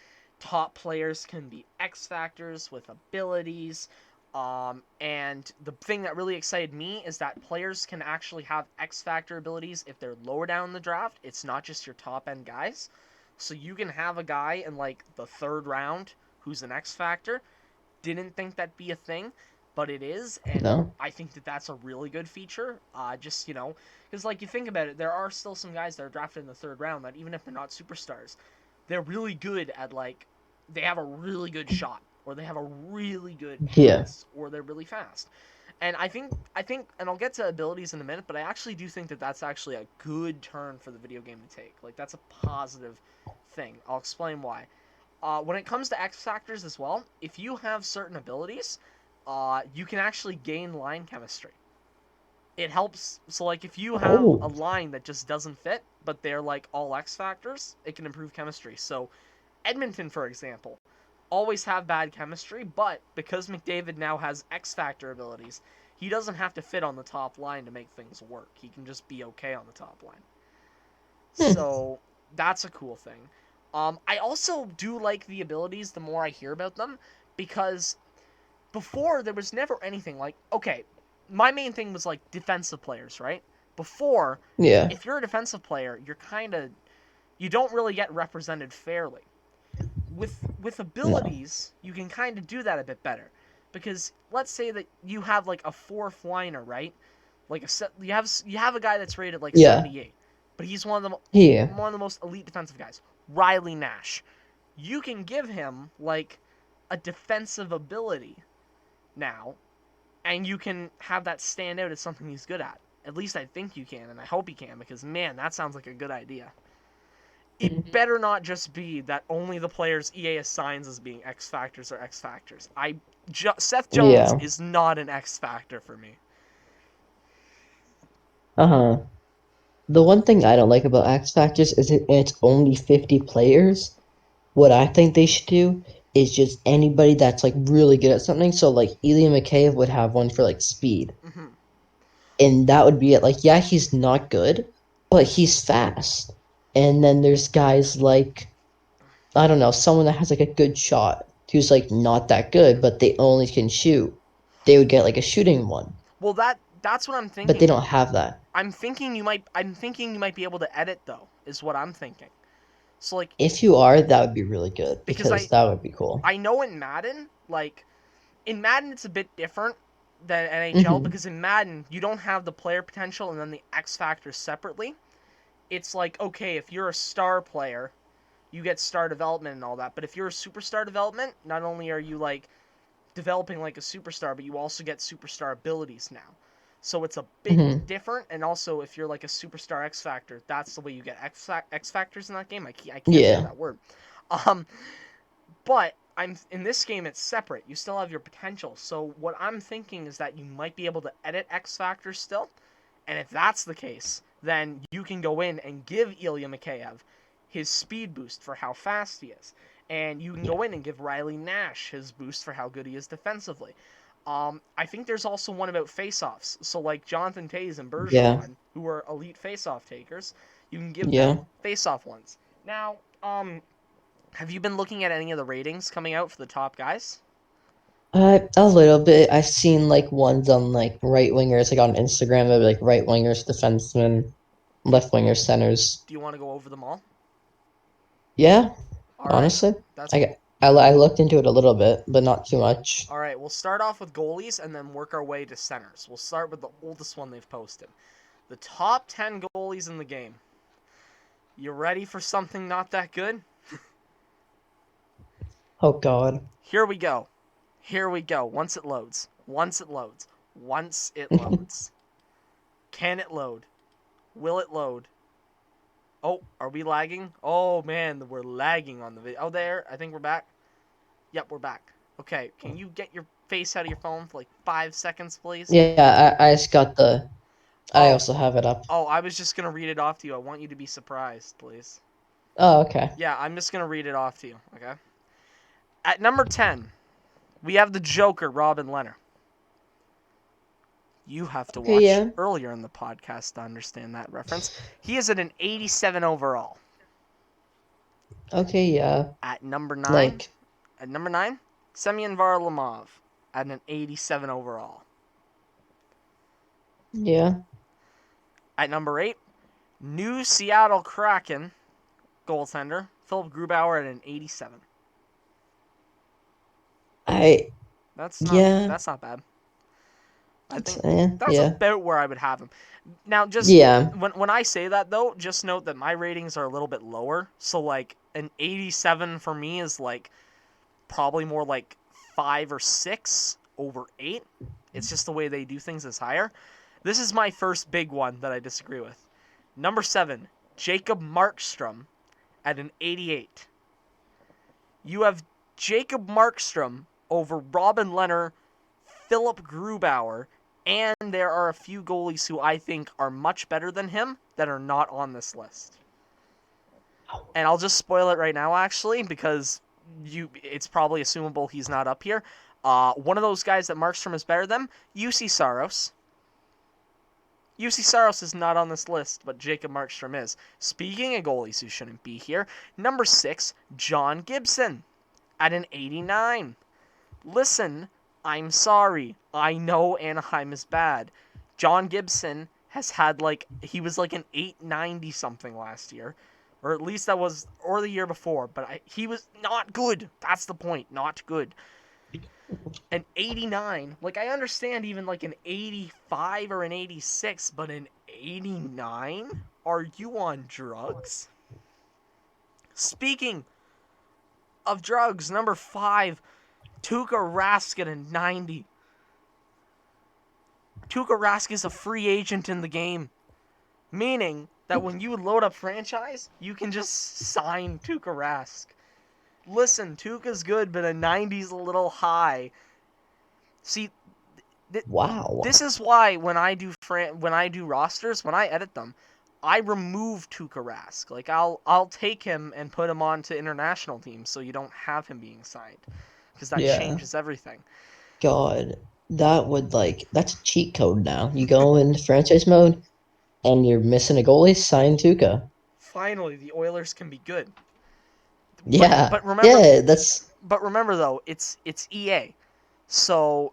top players can be X factors with abilities. And the thing that really excited me is that players can actually have X factor abilities if they're lower down in the draft. It's not just your top end guys. So you can have a guy in like the third round who's an X factor. Didn't think that'd be a thing, but it is, and No. I think that that's a really good feature. Just because like you think about it, there are still some guys that are drafted in the third round that even if they're not superstars, they're really good at like they have a really good shot or they have a really good Yeah. pass or they're really fast. And I think and I'll get to abilities in a minute, but I actually do think that that's actually a good turn for the video game to take. Like that's a positive thing. I'll explain why. When it comes to X factors as well, if you have certain abilities, you can actually gain line chemistry. It helps. So, like, if you have a Oh. line that just doesn't fit, but they're like all X factors, it can improve chemistry. So, Edmonton, for example, always have bad chemistry, but because McDavid now has X factor abilities, he doesn't have to fit on the top line to make things work. He can just be okay on the top line. Hmm. So that's a cool thing. I also do like the abilities the more I hear about them because before there was never anything like, okay, my main thing was like defensive players, right? Before, Yeah. if you're a defensive player, you're kind of you don't really get represented fairly. With No. abilities, you can kind of do that a bit better. Because let's say that you have like a fourth liner, right? Like you have a guy that's rated like Yeah. 78, but he's Here. one of the most elite defensive guys. Riley Nash. You can give him like a defensive ability now, and you can have that stand out as something he's good at. At least I think you can, and I hope he can, because man, that sounds like a good idea. It Mhm. better not just be that only the players EA assigns as being X Factors are X Factors. Seth Jones Yeah. is not an X Factor for me. Uh-huh. The one thing I don't like about X Factors is it's only 50 players. What I think they should do is just anybody that's like really good at something. So like Elian McCabe would have one for like speed. Hmm. And that would be it. Like, yeah, he's not good, but he's fast. And then there's guys like, I don't know, someone that has like a good shot who's like not that good, but they only can shoot. They would get like a shooting one, Well, that's what I'm but they thinking. don't have that. I'm thinking you might be able to edit though. Is what I'm thinking. So like If you are, that would be really good because because that would be cool. I know in Madden, like in Madden it's a bit different than NHL Hmm. because in Madden you don't have the player potential and then the X factors separately. it's like, okay, if you're a star player, you get star development and all that. But if you're a superstar development, not only are you like developing like a superstar, but you also get superstar abilities now. So it's a bit Hmm. different. And also, if you're like a superstar X Factor, that's the way you get X Factors in that game. I can't say Yeah. that word. Um, but I'm in this game. It's separate. You still have your potential. So what I'm thinking is that you might be able to edit X Factors still. And if that's the case, then you can go in and give Ilya Mikheyev his speed boost for how fast he is. And you can Yeah. go in and give Riley Nash his boost for how good he is defensively. I think there's also one about face-offs. So like Jonathan Toews and Yeah. Bergeron, who are elite face-off takers, you can give Yeah. them face-off ones. Now, have you been looking at any of the ratings coming out for the top guys? A little bit. I've seen like ones on like right wingers, like on Instagram, of like right wingers, defensemen, Do you, left wingers, centers. do you want to go over them all? Yeah, All right, honestly, that's I looked into it a little bit, but not too much. All right, we'll start off with goalies and then work our way to centers. We'll start with the oldest one they've posted. The top 10 goalies in the game. You ready for something not that good? Oh God. Here we go. Here we go. Once it loads. Once it loads. Once it loads. Can it load? Will it load? Oh, are we lagging? Oh man, we're lagging on the video. Oh, there. I think we're back. Yep, we're back. Okay, can you get your face out of your phone for like 5 seconds, please? Yeah, I just got the. I Oh, also have it up. oh, I was just gonna read it off to you. I want you to be surprised, please. Oh, okay. Yeah, I'm just gonna read it off to you. Okay. At number 10, we have the Joker, Robin Leonard. You have to Okay, watch yeah. earlier in the podcast to understand that reference. He is at an 87 overall. Okay, yeah. At number nine, Like, at number nine, Semyon Varlamov at an 87 overall. yeah. At number 8, new Seattle Kraken goaltender Philip Grubauer at an 87. I, That's not yeah. that's not bad. I think that's Yeah. about where I would have him. Now, just Yeah. when I say that though, just note that my ratings are a little bit lower. So like an 87 for me is like probably more like 5 or 6 over 8. It's just the way they do things is higher. This is my first big one that I disagree with. Number 7, Jacob Markstrom at an 88. You have Jacob Markstrom over Robin Leonard, Philip Grubauer, and there are a few goalies who I think are much better than him that are not on this list. And I'll just spoil it right now, actually, because it's probably assumable he's not up here. One of those guys that Markstrom is better than, UC Saros. UC Saros is not on this list, but Jacob Markstrom is. Speaking of goalies who shouldn't be here, number 6, John Gibson at an 89. Listen, I'm sorry. I know Anaheim is bad. John Gibson has had he was like an 890 something last year, or at least that was, or the year before, but he was not good. That's the point, not good. An 89, like I understand even like an 85 or an 86, but an 89? Are you on drugs? Speaking of drugs, number 5, Tuukka Rask at a 90. Tuukka Rask is a free agent in the game, meaning that when you load up franchise, you can just sign Tuukka Rask. Listen, Tuukka's good, but a 90's a little high. See, th- Wow. this is why when I do rosters, when I edit them, I remove Tuukka Rask. Like I'll take him and put him onto international teams, so you don't have him being signed, because that Yeah. changes everything. God. That's a cheat code now. You go into franchise mode and you're missing a goalie, sign Tuca. Finally, the Oilers can be good. But Yeah. but remember Yeah, that's but remember though, it's EA. So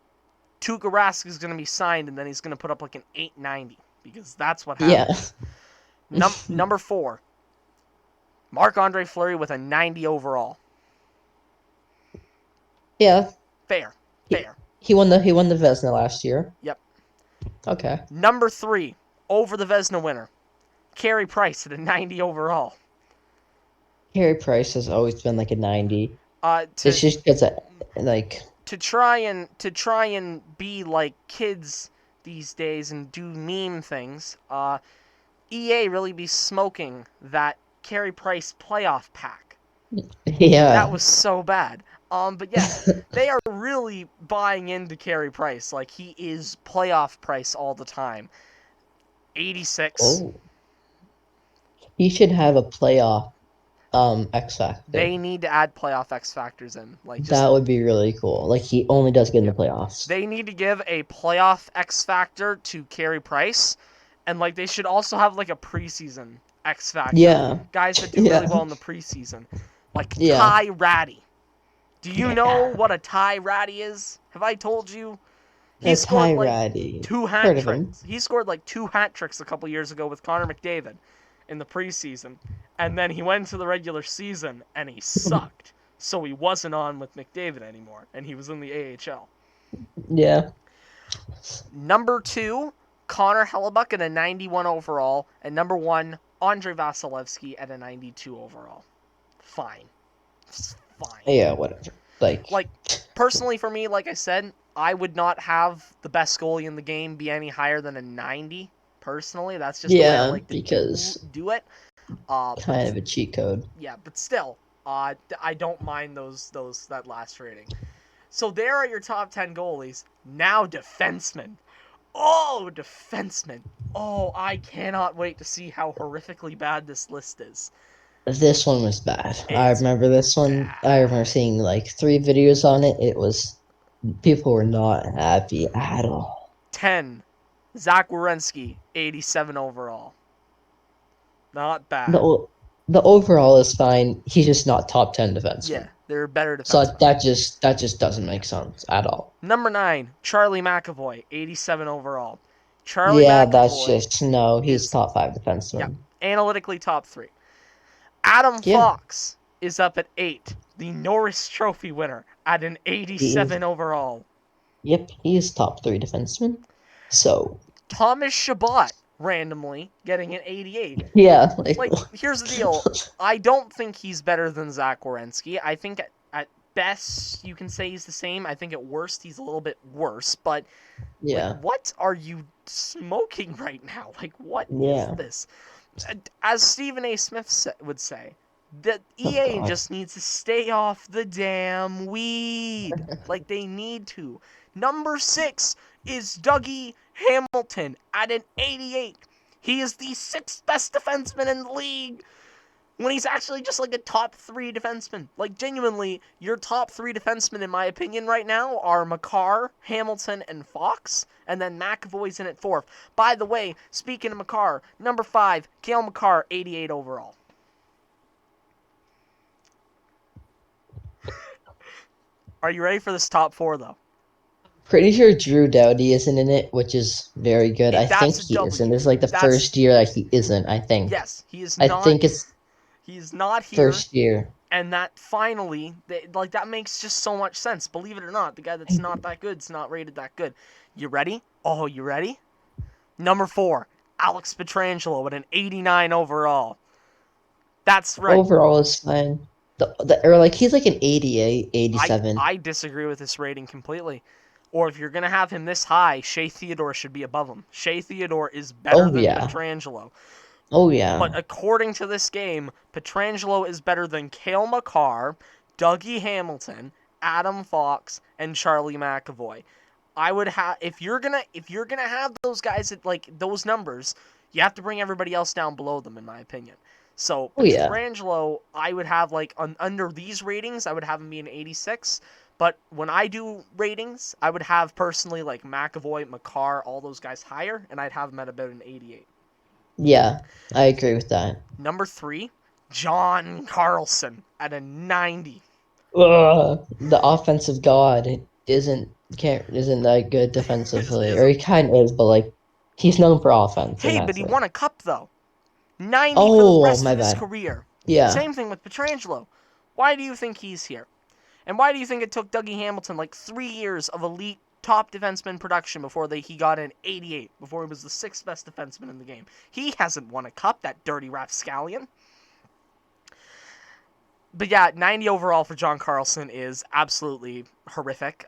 Tuukka Rask is going to be signed, and then he's going to put up like an 890 because that's what yeah. happens. Number 4, Marc-Andre Fleury with a 90 overall. Yeah. Fair, He fair. he won the Vezina last year. Yep. Okay. Number 3, over the Vezina winner, Carey Price at a 90 overall. Carey Price has always been like a 90. Uh, It's to just because, like, to try and be like kids these days and do meme things. EA really be smoking that Carey Price playoff pack. That yeah. was so bad. But yes, they are really buying into Carey Price. Like, he is playoff Price all the time. 86. Oh, he should have a playoff X Factor. They need to add playoff X factors in. Like, just That would be really cool. Like he only does good in the yeah. playoffs. They need to give a playoff X factor to Carey Price, and like they should also have like a preseason X factor. Yeah. Guys that do really Yeah. well in the preseason, like Yeah. Ty Ratty. Do you know Yeah. what a Ty Ratty is? Have I told you? He The scored like Tyrati. two hat Heard of him. tricks. He scored like 2 hat tricks a couple years ago with Connor McDavid in the preseason. And then he went to the regular season and he sucked. So he wasn't on with McDavid anymore and he was in the AHL. Yeah. Number 2, Connor Hellebuck at a 91 overall. And number 1, Andrei Vasilevsky at a 92 overall. Fine. It's fine. Yeah, whatever. Like, personally for me, like I said, I would not have the best goalie in the game be any higher than a 90. Personally, that's just the way I yeah, like to because do it. kind of a cheat code. Yeah, but still, I don't mind that last rating. So there are your top 10 goalies. Now defensemen. Oh, defensemen. Oh, I cannot wait to see how horrifically bad this list is. This one was bad. I It's remember this one. I remember bad. seeing like 3 videos on it. It was people were not happy at all. 10. Zach Werenski, 87 overall. Not bad. The the overall is fine. He's just not top 10 Yeah, defenseman. they're better So defensemen. that just doesn't make sense at all. Number 9, Charlie McAvoy, 87 overall. Charlie Yeah, that's McAvoy just no. He's is, top 5 yeah, defenseman. analytically top 3. Adam Yeah, Fox is up at 8, the Norris Trophy winner at an he is. 87 overall. Yep, he is top 3 defenseman. So Thomas Chabot, randomly, getting an 88. yeah, Like, here's the deal. I don't think he's better than Zach Werenski. I think at best you can say he's the same. I think at worst he's a little bit worse. But, like, yeah, what are you smoking right now? Like, what is yeah. this? As Stephen A. Smith would say, the Oh EA God. just needs to stay off the damn weed. Like, they need to. Number 6 is Dougie Hamilton at an 88. He is the 6th best defenseman in the league when he's actually just like a top 3 defenseman. Like, genuinely, your top 3 defensemen, in my opinion, right now are Makar, Hamilton, and Fox. And then McAvoy's in at 4th. By the way, speaking of Makar, number 5, Cale Makar, 88 overall. Are you ready for this top 4, though? Pretty sure Drew Doughty isn't in it, which is very good. I think That's a he isn't. W. This is like the That's, first year that he isn't. I think. yes, he is I not. think it's He is not here. first year. And that finally, like, that makes just so much sense. Believe it or not, the guy that's not that good is not rated that good. You ready? Oh, you ready? Number 4, Alex Pietrangelo at an 89 overall. That's right. Overall is fine. Or like he's like an 88, 87. I disagree with this rating completely. Or if you're going to have him this high, Shea Theodore should be above him. Shea Theodore is better Oh than yeah. Pietrangelo. Oh yeah. But according to this game, Pietrangelo is better than Cale Makar, Dougie Hamilton, Adam Fox, and Charlie McAvoy. I would have if you're gonna have those guys at like those numbers, you have to bring everybody else down below them, in my opinion. So Oh yeah. Pietrangelo, I would have like under these ratings, I would have him be an 86. But when I do ratings, I would have personally like McAvoy, Makar, all those guys higher, and I'd have them at about an 88. Yeah, I agree with that. Number 3, John Carlson at a 90. Ugh, the offensive god isn't that good defensively, or Isn't. he kind of is, but like he's known for offense, and Hey, but that's he it. won a cup though. 90 for the Oh, rest my of his bad. career. Yeah, Same thing with Pietrangelo. Why do you think he's here? And why do you think it took Dougie Hamilton like 3 years of elite top defenseman production before he got an 88, before he was the 6th best defenseman in the game. He hasn't won a cup, that dirty rapscallion. But yeah, 90 overall for John Carlson is absolutely horrific.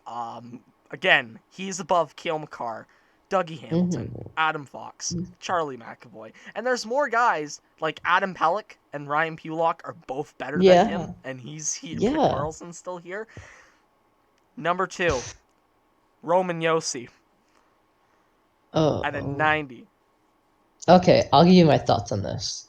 Again, he's above Cale Makar, Dougie Hamilton, Mm-hmm. Adam Fox, Charlie McAvoy. And there's more guys like Adam Pelech and Ryan Pulock are both better than him, Yeah. and he's here, but Yeah. Carlson's still here. Number 2, Roman Josi at a Oh. 90. Okay, I'll give you my thoughts on this.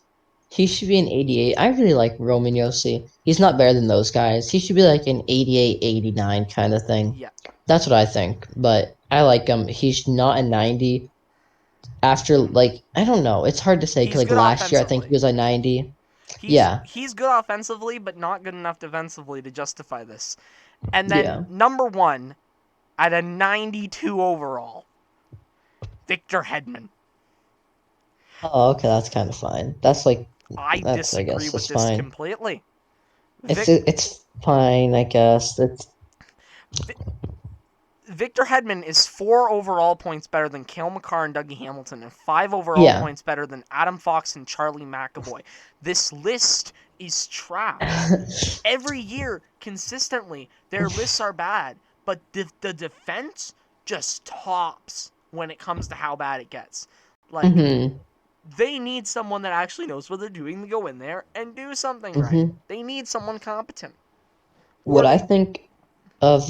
He should be an 88. I really like Roman Yossi. He's not better than those guys. He should be like an 88, 89 kind of thing. Yeah, That's what I think. But I like him. He's not a 90. After, like, I don't know. It's hard to say. 'Cause, he's like, good last year, I think he offensively. was a 90. He's Yeah. he's good offensively, but not good enough defensively to justify this. And then Yeah. number 1 at a 92 overall, Victor Hedman. Oh, okay. That's kind of fine. That's like, I I disagree guess, with that's this fine. completely. It's Vic, it's fine, I guess. It's Vi- Victor Hedman is 4 overall points better than Cale Makar and Dougie Hamilton, and 5 overall yeah. points better than Adam Fox and Charlie McAvoy. This list is trash. Every year, consistently, their lists are bad, but the defense just tops when it comes to how bad it gets. Like, hmm they need someone that actually knows what they're doing to go in there and do something right. hmm They need someone competent. What Or I they. think of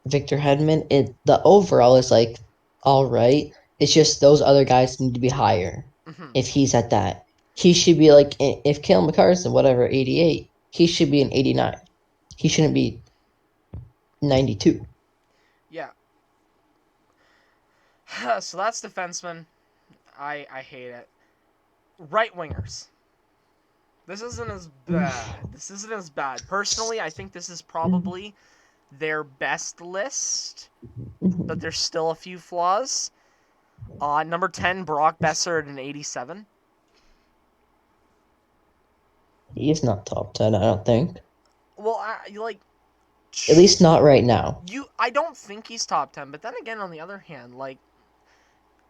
Victor Hedman, the overall is like all right. It's just those other guys need to be higher. Mhm. If he's at that, he should be like if Kale McCarson, whatever, 88, he should be an 89. He shouldn't be 92. Yeah. So that's defenseman. I hate it. Right wingers. This isn't as bad. This isn't as bad. Personally, I think this is probably their best list, but there's still a few flaws. Number 10, Brock Besser at an 87. He's not top 10, I don't think. Well, I like At least not right now. I don't think he's top 10, but then again, on the other hand, like,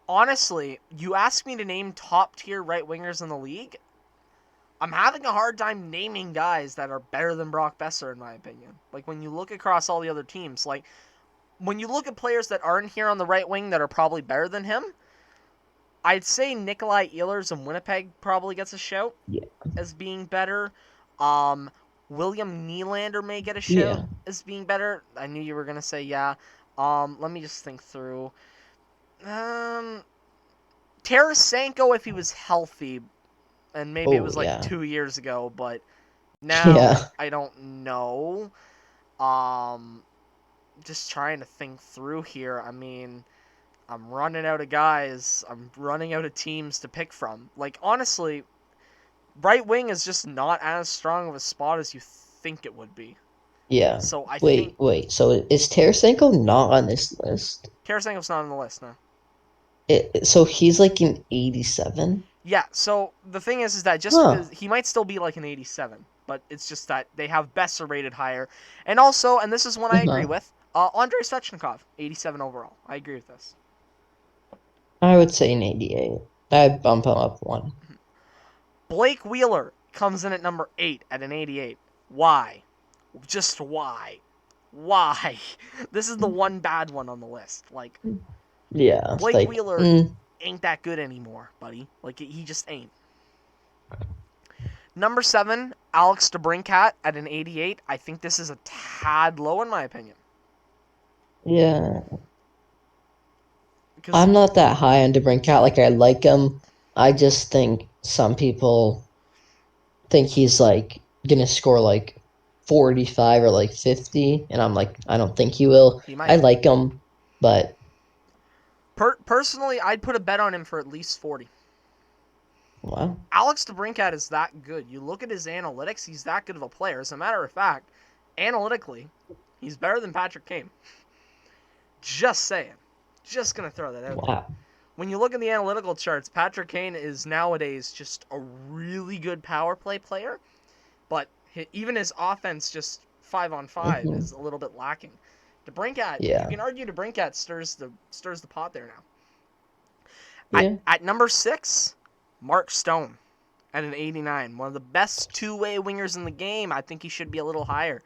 honestly, you ask me to name top tier right wingers in the league, I'm having a hard time naming guys that are better than Brock Besser, in my opinion. Like, when you look across all the other teams, like, when you look at players that aren't here on the right wing that are probably better than him, I'd say Nikolai Ehlers in Winnipeg probably gets a shout Yeah. as being better. Um, William Nylander may get a shout Yeah. as being better. I knew you were gonna say yeah. Let me just think through. Um, Tarasenko if he was healthy, and maybe it Oh, was like yeah. 2 years ago, but now Yeah. I don't know. Um, just trying to think through here. I mean, I'm running out of guys. I'm running out of teams to pick from. Like, honestly, right wing is just not as strong of a spot as you think it would be. Yeah. So I think Wait. So is Tarasenko not on this list? Tarasenko's not on the list now. So he's like an 87? Yeah, so the thing is that just Huh. because he might still be like an 87, but it's just that they have Besser rated higher. And also, and this is one I agree Uh-huh. with, Andrei Svechnikov, 87 overall. I agree with this. I would say an 88. I'd bump him up one. Blake Wheeler comes in at number 8 at an 88. Why? Just why? Why? This is the one bad one on the list. Like, Yeah, Blake like, Wheeler ain't that good anymore, buddy. Like, he just ain't. Number 7, Alex DeBrincat at an 88. I think this is a tad low in my opinion. yeah. Because, I'm not that high on DeBrincat. Like, I like him. I just think some people think he's like gonna score like 45 or like 50, and I'm like, I don't think he will. he I might. like him, but Personally, I'd put a bet on him for at least 40. wow. Alex DeBrincat is that good. You look at his analytics, he's that good of a player. As a matter of fact, analytically, he's better than Patrick Kane. Just saying. Just going to throw that out there. Wow. When you look at the analytical charts, Patrick Kane is nowadays just a really good power play player, but even his offense just 5-on-5 hmm is a little bit lacking. DeBrincat, you Yeah. can argue DeBrincat stirs the pot there now. Yeah. At number 6, Mark Stone at an 89. One of the best two-way wingers in the game. I think he should be a little higher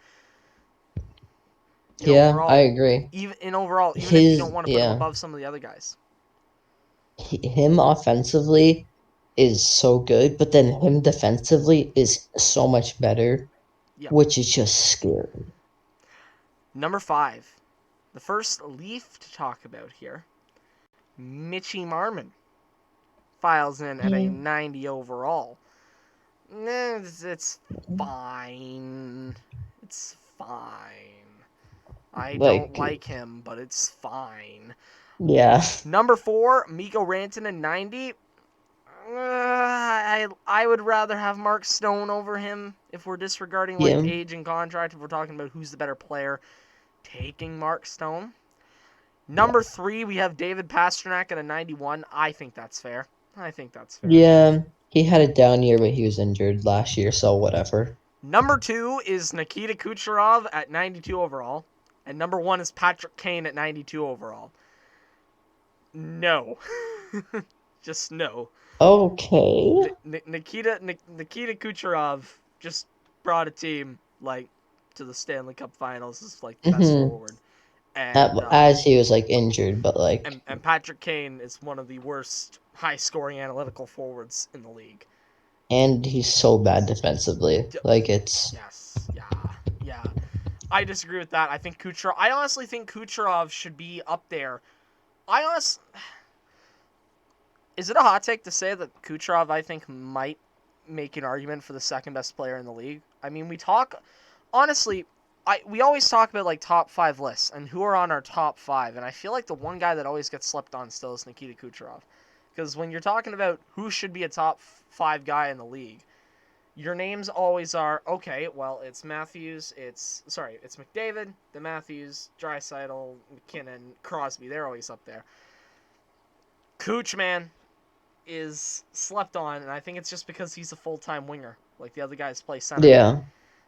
in Yeah, I overall. agree. Even if you don't His want to put him yeah, above some of the other guys. him offensively is so good, but then him defensively is so much better, Yep. which is just scary. Number 5, the first Leaf to talk about here, Mitchie Marmon files in at a Yeah. 90 overall. It's fine. It's fine. I don't Like, like him, but it's fine. yeah. Number 4, Mikko Rantanen, 90. I would rather have Mark Stone over him if we're disregarding like Him. age and contract. If we're talking about who's the better player, taking Mark Stone. Number 3, we have David Pastrnak at a 91. I think that's fair. I think that's fair. Yeah. He had a down year, but he was injured last year, so whatever. Number 2 is Nikita Kucherov at 92 overall. And number 1 is Patrick Kane at 92 overall. No. Just no. Okay. Nikita Kucherov just brought a team like to the Stanley Cup Finals as like the best Mm-hmm. forward, and As he was like injured, but like, and Patrick Kane is one of the worst high scoring analytical forwards in the league. and he's so bad defensively. Like it's Yes, yeah. I disagree with that. I honestly think Kucherov should be up there. I honestly, is it a hot take to say that Kucherov I think might make an argument for the second best player in the league? I mean, we talk honestly. We always talk about like top 5 lists and who are on our top 5, and I feel like the one guy that always gets slept on still is Nikita Kucherov, because when you're talking about who should be a top 5 guy in the league, your names always are okay. Well, it's Matthews, it's McDavid, the Matthews, Draisaitl, McKinnon, Crosby. They're always up there. Cooch, man, is slept on, and I think it's just because he's a full-time winger. Like the other guys play center. yeah.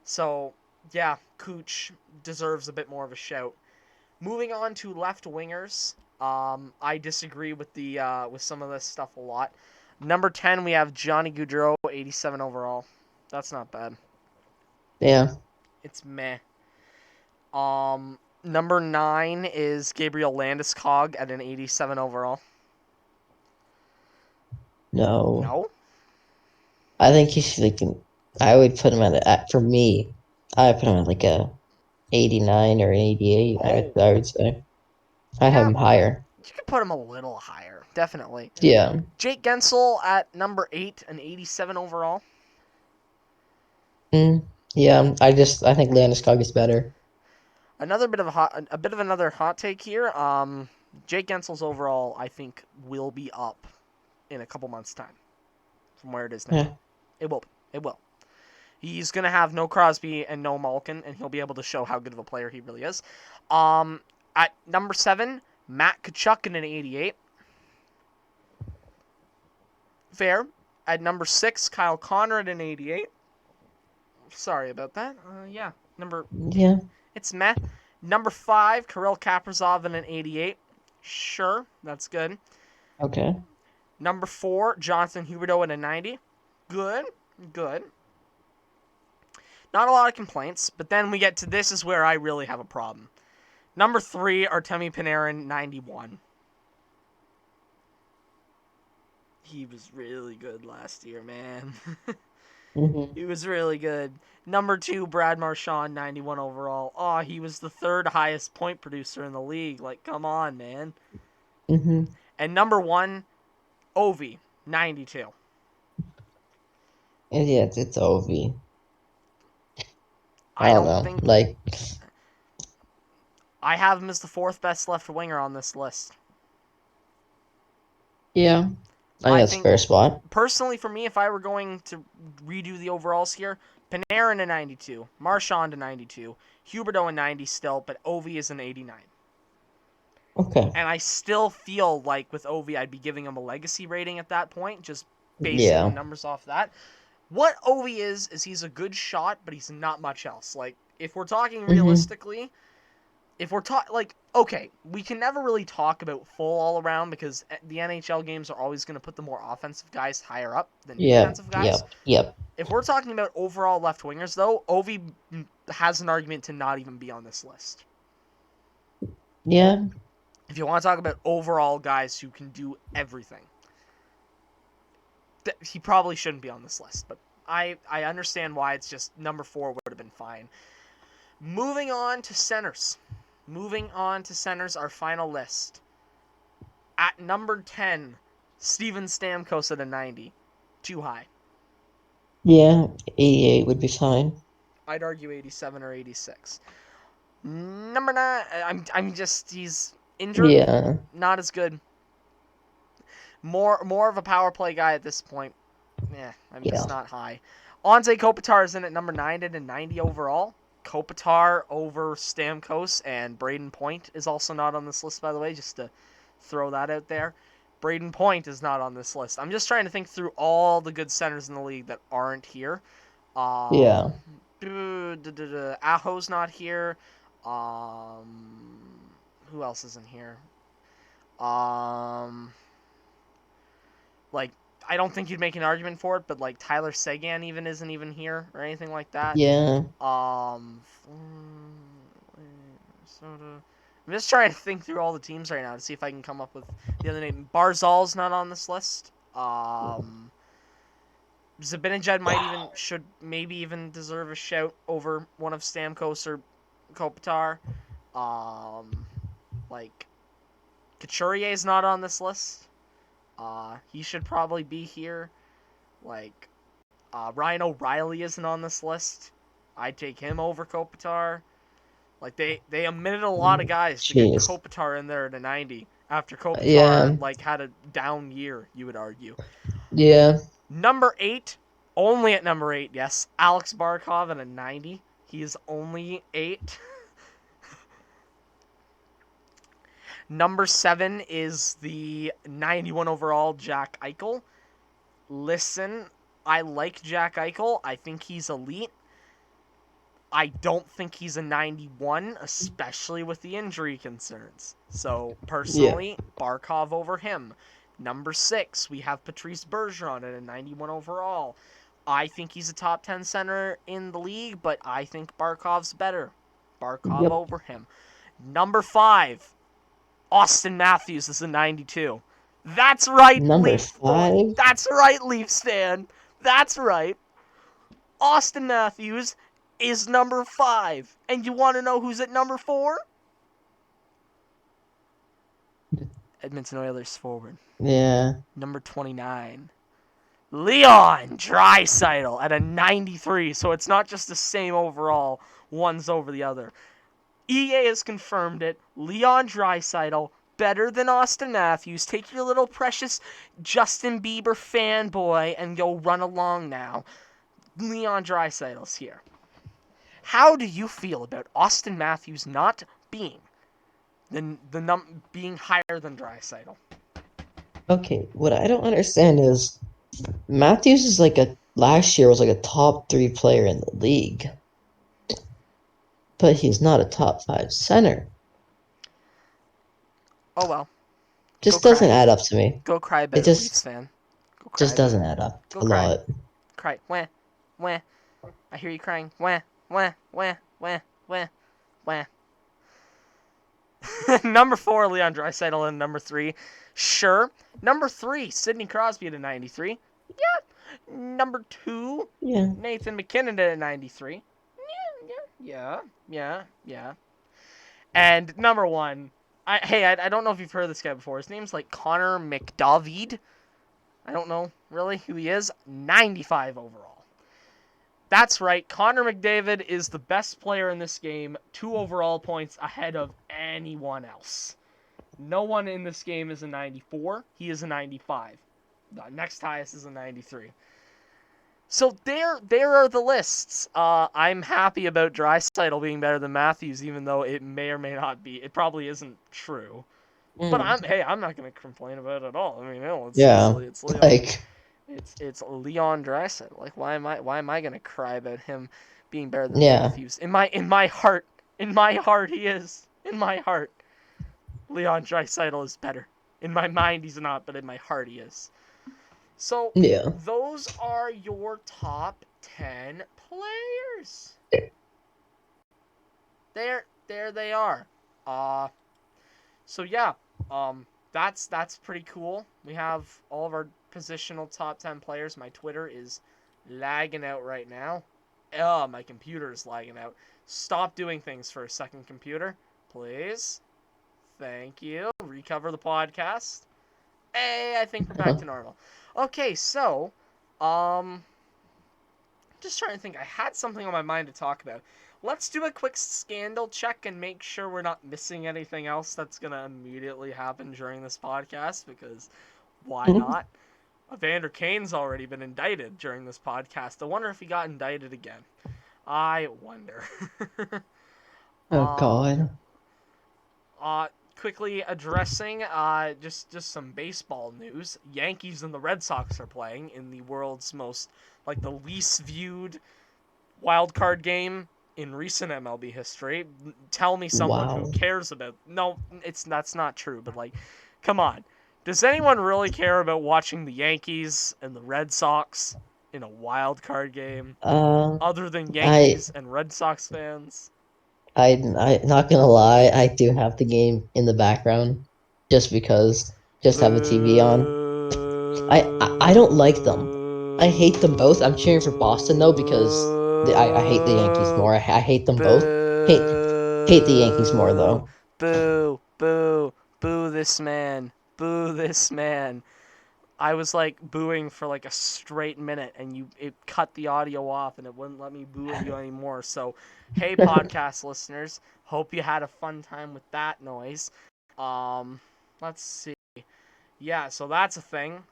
So, yeah, Cooch deserves a bit more of a shout. Moving on to left wingers, I disagree with the with some of this stuff a lot. Number 10, we have Johnny Gaudreau, 87 overall. That's not bad. Yeah. It's meh. Number 9 is Gabriel Landeskog at an 87 overall. No. No? I think he should like I would put him for me, I would put him at like a 89 or 88, Oh, I would say. I have yeah, him higher. you could put him a little higher, definitely. Yeah. Jake Gensel at number 8, an 87 overall. Mm, yeah, I think Landeskog is better. A bit of another hot take here. Jake Gensel's overall, I think, will be up in a couple months' time from where it is now. Yeah. It will. It will. He's gonna have no Crosby and no Malkin, and he'll be able to show how good of a player he really is. At number 7, Matt Tkachuk in an 88. Fair. At number 6, Kyle Connor at an 88. Sorry about that. Yeah. Yeah. It's meh. Number 5, Kirill Kaprizov in an 88. Sure, that's good. Okay. Number 4, Jonathan Huberdeau in a 90. Good. Not a lot of complaints, but then we get to this is where I really have a problem. Number 3, Artemi Panarin, 91. He was really good last year, man. Mm-hmm. He was really good. Number 2, Brad Marchand, 91 overall. Oh, he was the 3rd highest point producer in the league. Like, come on, man. Mm-hmm. And number 1, Ovi, 92. And yeah, it's Ovi. I I don't don't know. think Like, I have him as the 4th best left winger on this list. yeah, I think I that's a think fair spot. personally for me, if I were going to redo the overalls here, Panarin a 92, Marchand a 92, Huberdeau a 90 still, but Ovi is an 89. Okay. And I still feel like with Ovi, I'd be giving him a legacy rating at that point, just basing the Yeah. numbers off that. What Ovi is he's a good shot, but he's not much else. Like, if we're talking Mm-hmm. realistically, if we're talking, like, okay, we can never really talk about full all around because the NHL games are always going to put the more offensive guys higher up than Yep, defensive guys. yep, yep. If we're talking about overall left wingers, though, Ovi has an argument to not even be on this list. Yeah, If you want to talk about overall guys who can do everything, he probably shouldn't be on this list. But I understand why. It's just number 4 would have been fine. Moving on to centers. Our final list. At number 10, Steven Stamkos at a 90. Too high. yeah. 88 would be fine. I'd argue 87 or 86. Number 9, he's injured. Yeah, Not as good. More of a power play guy at this point. yeah, Just not high. Anze Kopitar is in at number 9 at a 90 overall. Kopitar over Stamkos, and Braden Point is also not on this list, by the way, just to throw that out there. Braden Point is not on this list. I'm just trying to think through all the good centers in the league that aren't here. yeah. Aho's not here. Who else isn't here? Like, I don't think you'd make an argument for it, but like Tyler Seguin isn't even here or anything like that. Yeah, Minnesota. I'm just trying to think through all the teams right now to see if I can come up with the other name. Barzal's not on this list. Zibanejad should maybe even deserve a shout over one of Stamkos or Kopitar. Like Couturier is not on this list. He should probably be here. Like Ryan O'Reilly isn't on this list. I'd take him over Kopitar. Like they omitted a lot of guys to get jeez. Kopitar in there at a 90 after Kopitar Yeah, like had a down year, you would argue. yeah. Number 8, only at number 8, yes, Alex Barkov at a 90. He is only 8. Number 7 is the 91 overall Jack Eichel. Listen, I like Jack Eichel. I think he's elite. I don't think he's a 91, especially with the injury concerns. So, Yeah. personally, Barkov over him. Number 6, we have Patrice Bergeron at a 91 overall. I think he's a top 10 center in the league, but I think Barkov's better. Barkov Yep. over him. Number 5, Austin Matthews is a 92. That's right, Number Leafs. five. That's right, Leafs fan. That's right. Austin Matthews is number 5. And you want to know who's at number 4? Edmonton Oilers forward. Yeah. Number 29. Leon Draisaitl at a 93. So it's not just the same overall, one's over the other. EA has confirmed it. Leon Draisaitl better than Austin Matthews. Take your little precious Justin Bieber fanboy and go run along now. Leon Draisaitl's here. How do you feel about Austin Matthews not being being higher than Draisaitl? Okay, what I don't understand is Matthews is like last year was like a top 3 player in the league, but he's not a top 5 center. Oh well. Just doesn't add up to me. Go cry It about it, Leafs fan. Go cry just about doesn't it. add up Go a cry. lot. Cry. Wah. Wah. I hear you crying. Wah. Wah. Wah. Wah. Wah. Wah. Number 4, Leon Draisaitl, and number 3, sure. Number 3, Sidney Crosby at a 93. Yeah. Number 2, Yeah. Nathan McKinnon at a 93. Yeah. And number 1, I don't know if you've heard of this guy before. His name's like Connor McDavid. I don't know really who he is. 95 overall. That's right. Connor McDavid is the best player in this game. 2 overall points ahead of anyone else. No one in this game is a 94. He is a 95. The next highest is a 93. So there are the lists. I'm happy about Draisaitl being better than Matthews, even though it may or may not be. It probably isn't true. But I'm not gonna complain about it at all. I mean, Yeah. it's Leon. Like, It's Leon Draisaitl. Like, why am I gonna cry about him being better than yeah. Matthews? In my heart, he is. In my heart, Leon Draisaitl is better. In my mind, he's not, but in my heart, he is. So, Yeah. those are your top 10 players. There they are. Uh, so yeah, that's pretty cool. We have all of our positional top 10 players. My Twitter is lagging out right now. My computer is lagging out. Stop doing things for a second, computer. Please. Thank you. Recover the podcast. Hey, I think we're back to normal. Okay, so, um, just trying to think. I had something on my mind to talk about. Let's do a quick scandal check and make sure we're not missing anything else that's gonna immediately happen during this podcast, because why not? Evander Kane's already been indicted during this podcast. I wonder if he got indicted again. I wonder. Oh um, God. uh, quickly addressing just some baseball news. Yankees and the Red Sox are playing in the world's most, like, the least viewed wild card game in recent MLB history. Tell me someone who Wow. cares about. No, that's not true. But, like, come on. Does anyone really care about watching the Yankees and the Red Sox in a wild card game Uh, other than I Yankees and Red Sox fans? I not gonna lie, I do have the game in the background just because, just have the TV on. I don't like them. I hate them both. I'm cheering for Boston though because I hate the Yankees more. I hate them both. Hate the Yankees more Boo! though. Boo! Boo! Boo this man! Boo this man! I was like booing for like a straight minute, and it cut the audio off, and it wouldn't let me boo at you anymore. So, hey, podcast listeners, hope you had a fun time with that noise. Um, let's see. Yeah, so that's a thing.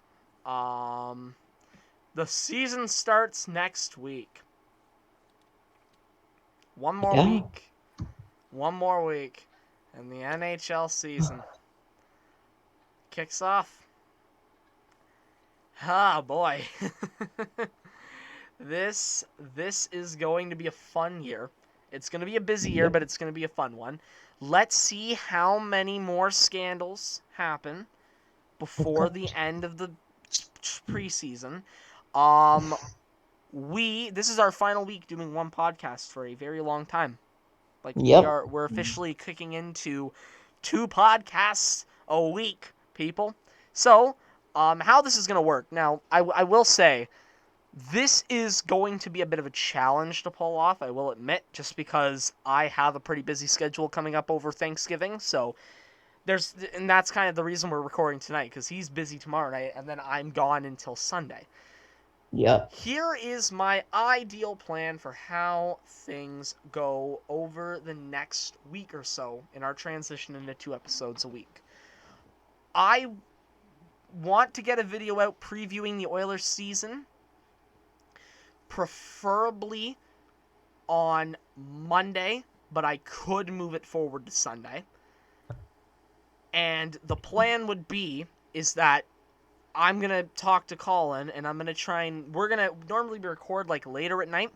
Um, the season starts next week. One more Yeah. week. One more week, and the NHL season kicks off. Ah, boy. this is going to be a fun year. It's going to be a busy year, Yep. but it's going to be a fun one. Let's see how many more scandals happen before Okay. the end of the preseason. Um, this is our final week doing one podcast for a very long time. Like, Yep. we're officially kicking into 2 podcasts a week, people. So, how this is gonna work? Now, I will say this is going to be a bit of a challenge to pull off. I will admit, just because I have a pretty busy schedule coming up over Thanksgiving. So and that's kind of the reason we're recording tonight, because he's busy tomorrow night, and then I'm gone until Sunday. Yep. Here is my ideal plan for how things go over the next week or so in our transition into 2 episodes a week. I want to get a video out previewing the Oilers season, preferably on Monday, but I could move it forward to Sunday. And the plan would be is that I'm going to talk to Colin, and I'm going to try and we're going to normally record like later at night.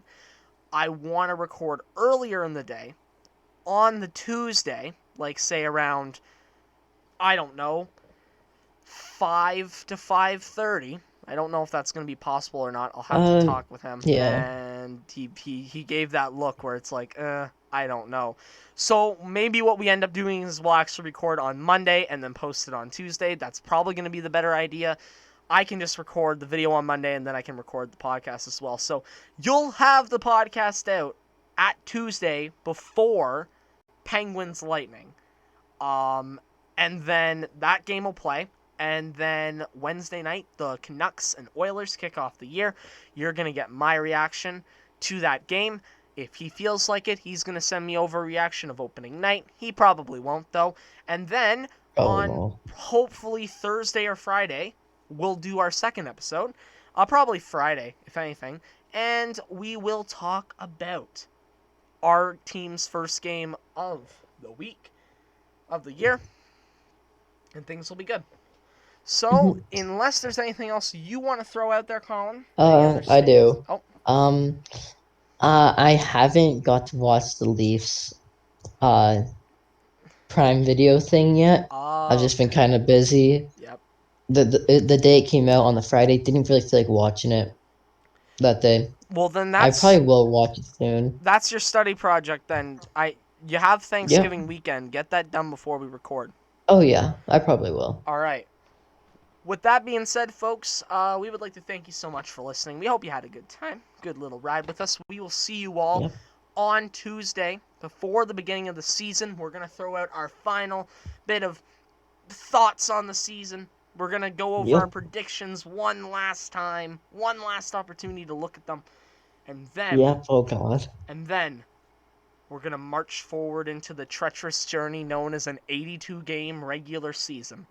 I want to record earlier in the day on the Tuesday, like say around, I don't know, 5 to 5:30. I don't know if that's going to be possible or not. I'll have to Um. talk with him. Yeah. And he gave that look where it's like, I don't know. So maybe what we end up doing is we'll actually record on Monday and then post it on Tuesday. That's probably going to be the better idea. I can just record the video on Monday, and then I can record the podcast as well. So you'll have the podcast out at Tuesday before Penguins Lightning. Um, and then that game will play. And then Wednesday night, the Canucks and Oilers kick off the year. You're going to get my reaction to that game. If he feels like it, he's going to send me over a reaction of opening night. He probably won't, though. And then Probably on won't. hopefully Thursday or Friday, we'll do our second episode. Probably Friday, if anything. And we will talk about our team's first game of the week, of the year. And things will be good. So, Mhm. unless there's anything else you want to throw out there, Colin, any other I statements? do. Oh, Um. I haven't got to watch the Leafs. Prime Video thing yet. I've just been Okay. kind of busy. Yep. The day it came out on the Friday, didn't really feel like watching it that day. Well, then I probably will watch it soon. that's your study project. Then you have Yep. Thanksgiving weekend. Get that done before we record. Oh yeah, I probably will. All right. With that being said, folks, we would like to thank you so much for listening. We hope you had a good time, good little ride with us. We will see you all Yep. on Tuesday before the beginning of the season. We're going to throw out our final bit of thoughts on the season. We're going to go over our Yep. predictions one last time, one last opportunity to look at them. And then, Yep. Oh God. and then, we're going to march forward into the treacherous journey known as an 82 game regular season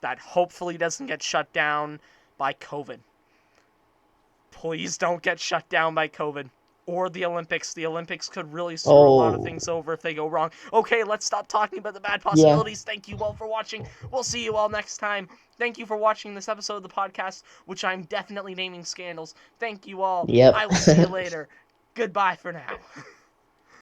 that hopefully doesn't get shut down by COVID. Please don't get shut down by COVID. Or the Olympics. The Olympics could really screw a lot of Oh things over if they go wrong. Okay, let's stop talking about the bad yeah. possibilities. Thank you all for watching. We'll see you all next time. Thank you for watching this episode of the podcast, which I'm definitely naming Scandals. Thank you all. Yep. I will see you later. Goodbye for now.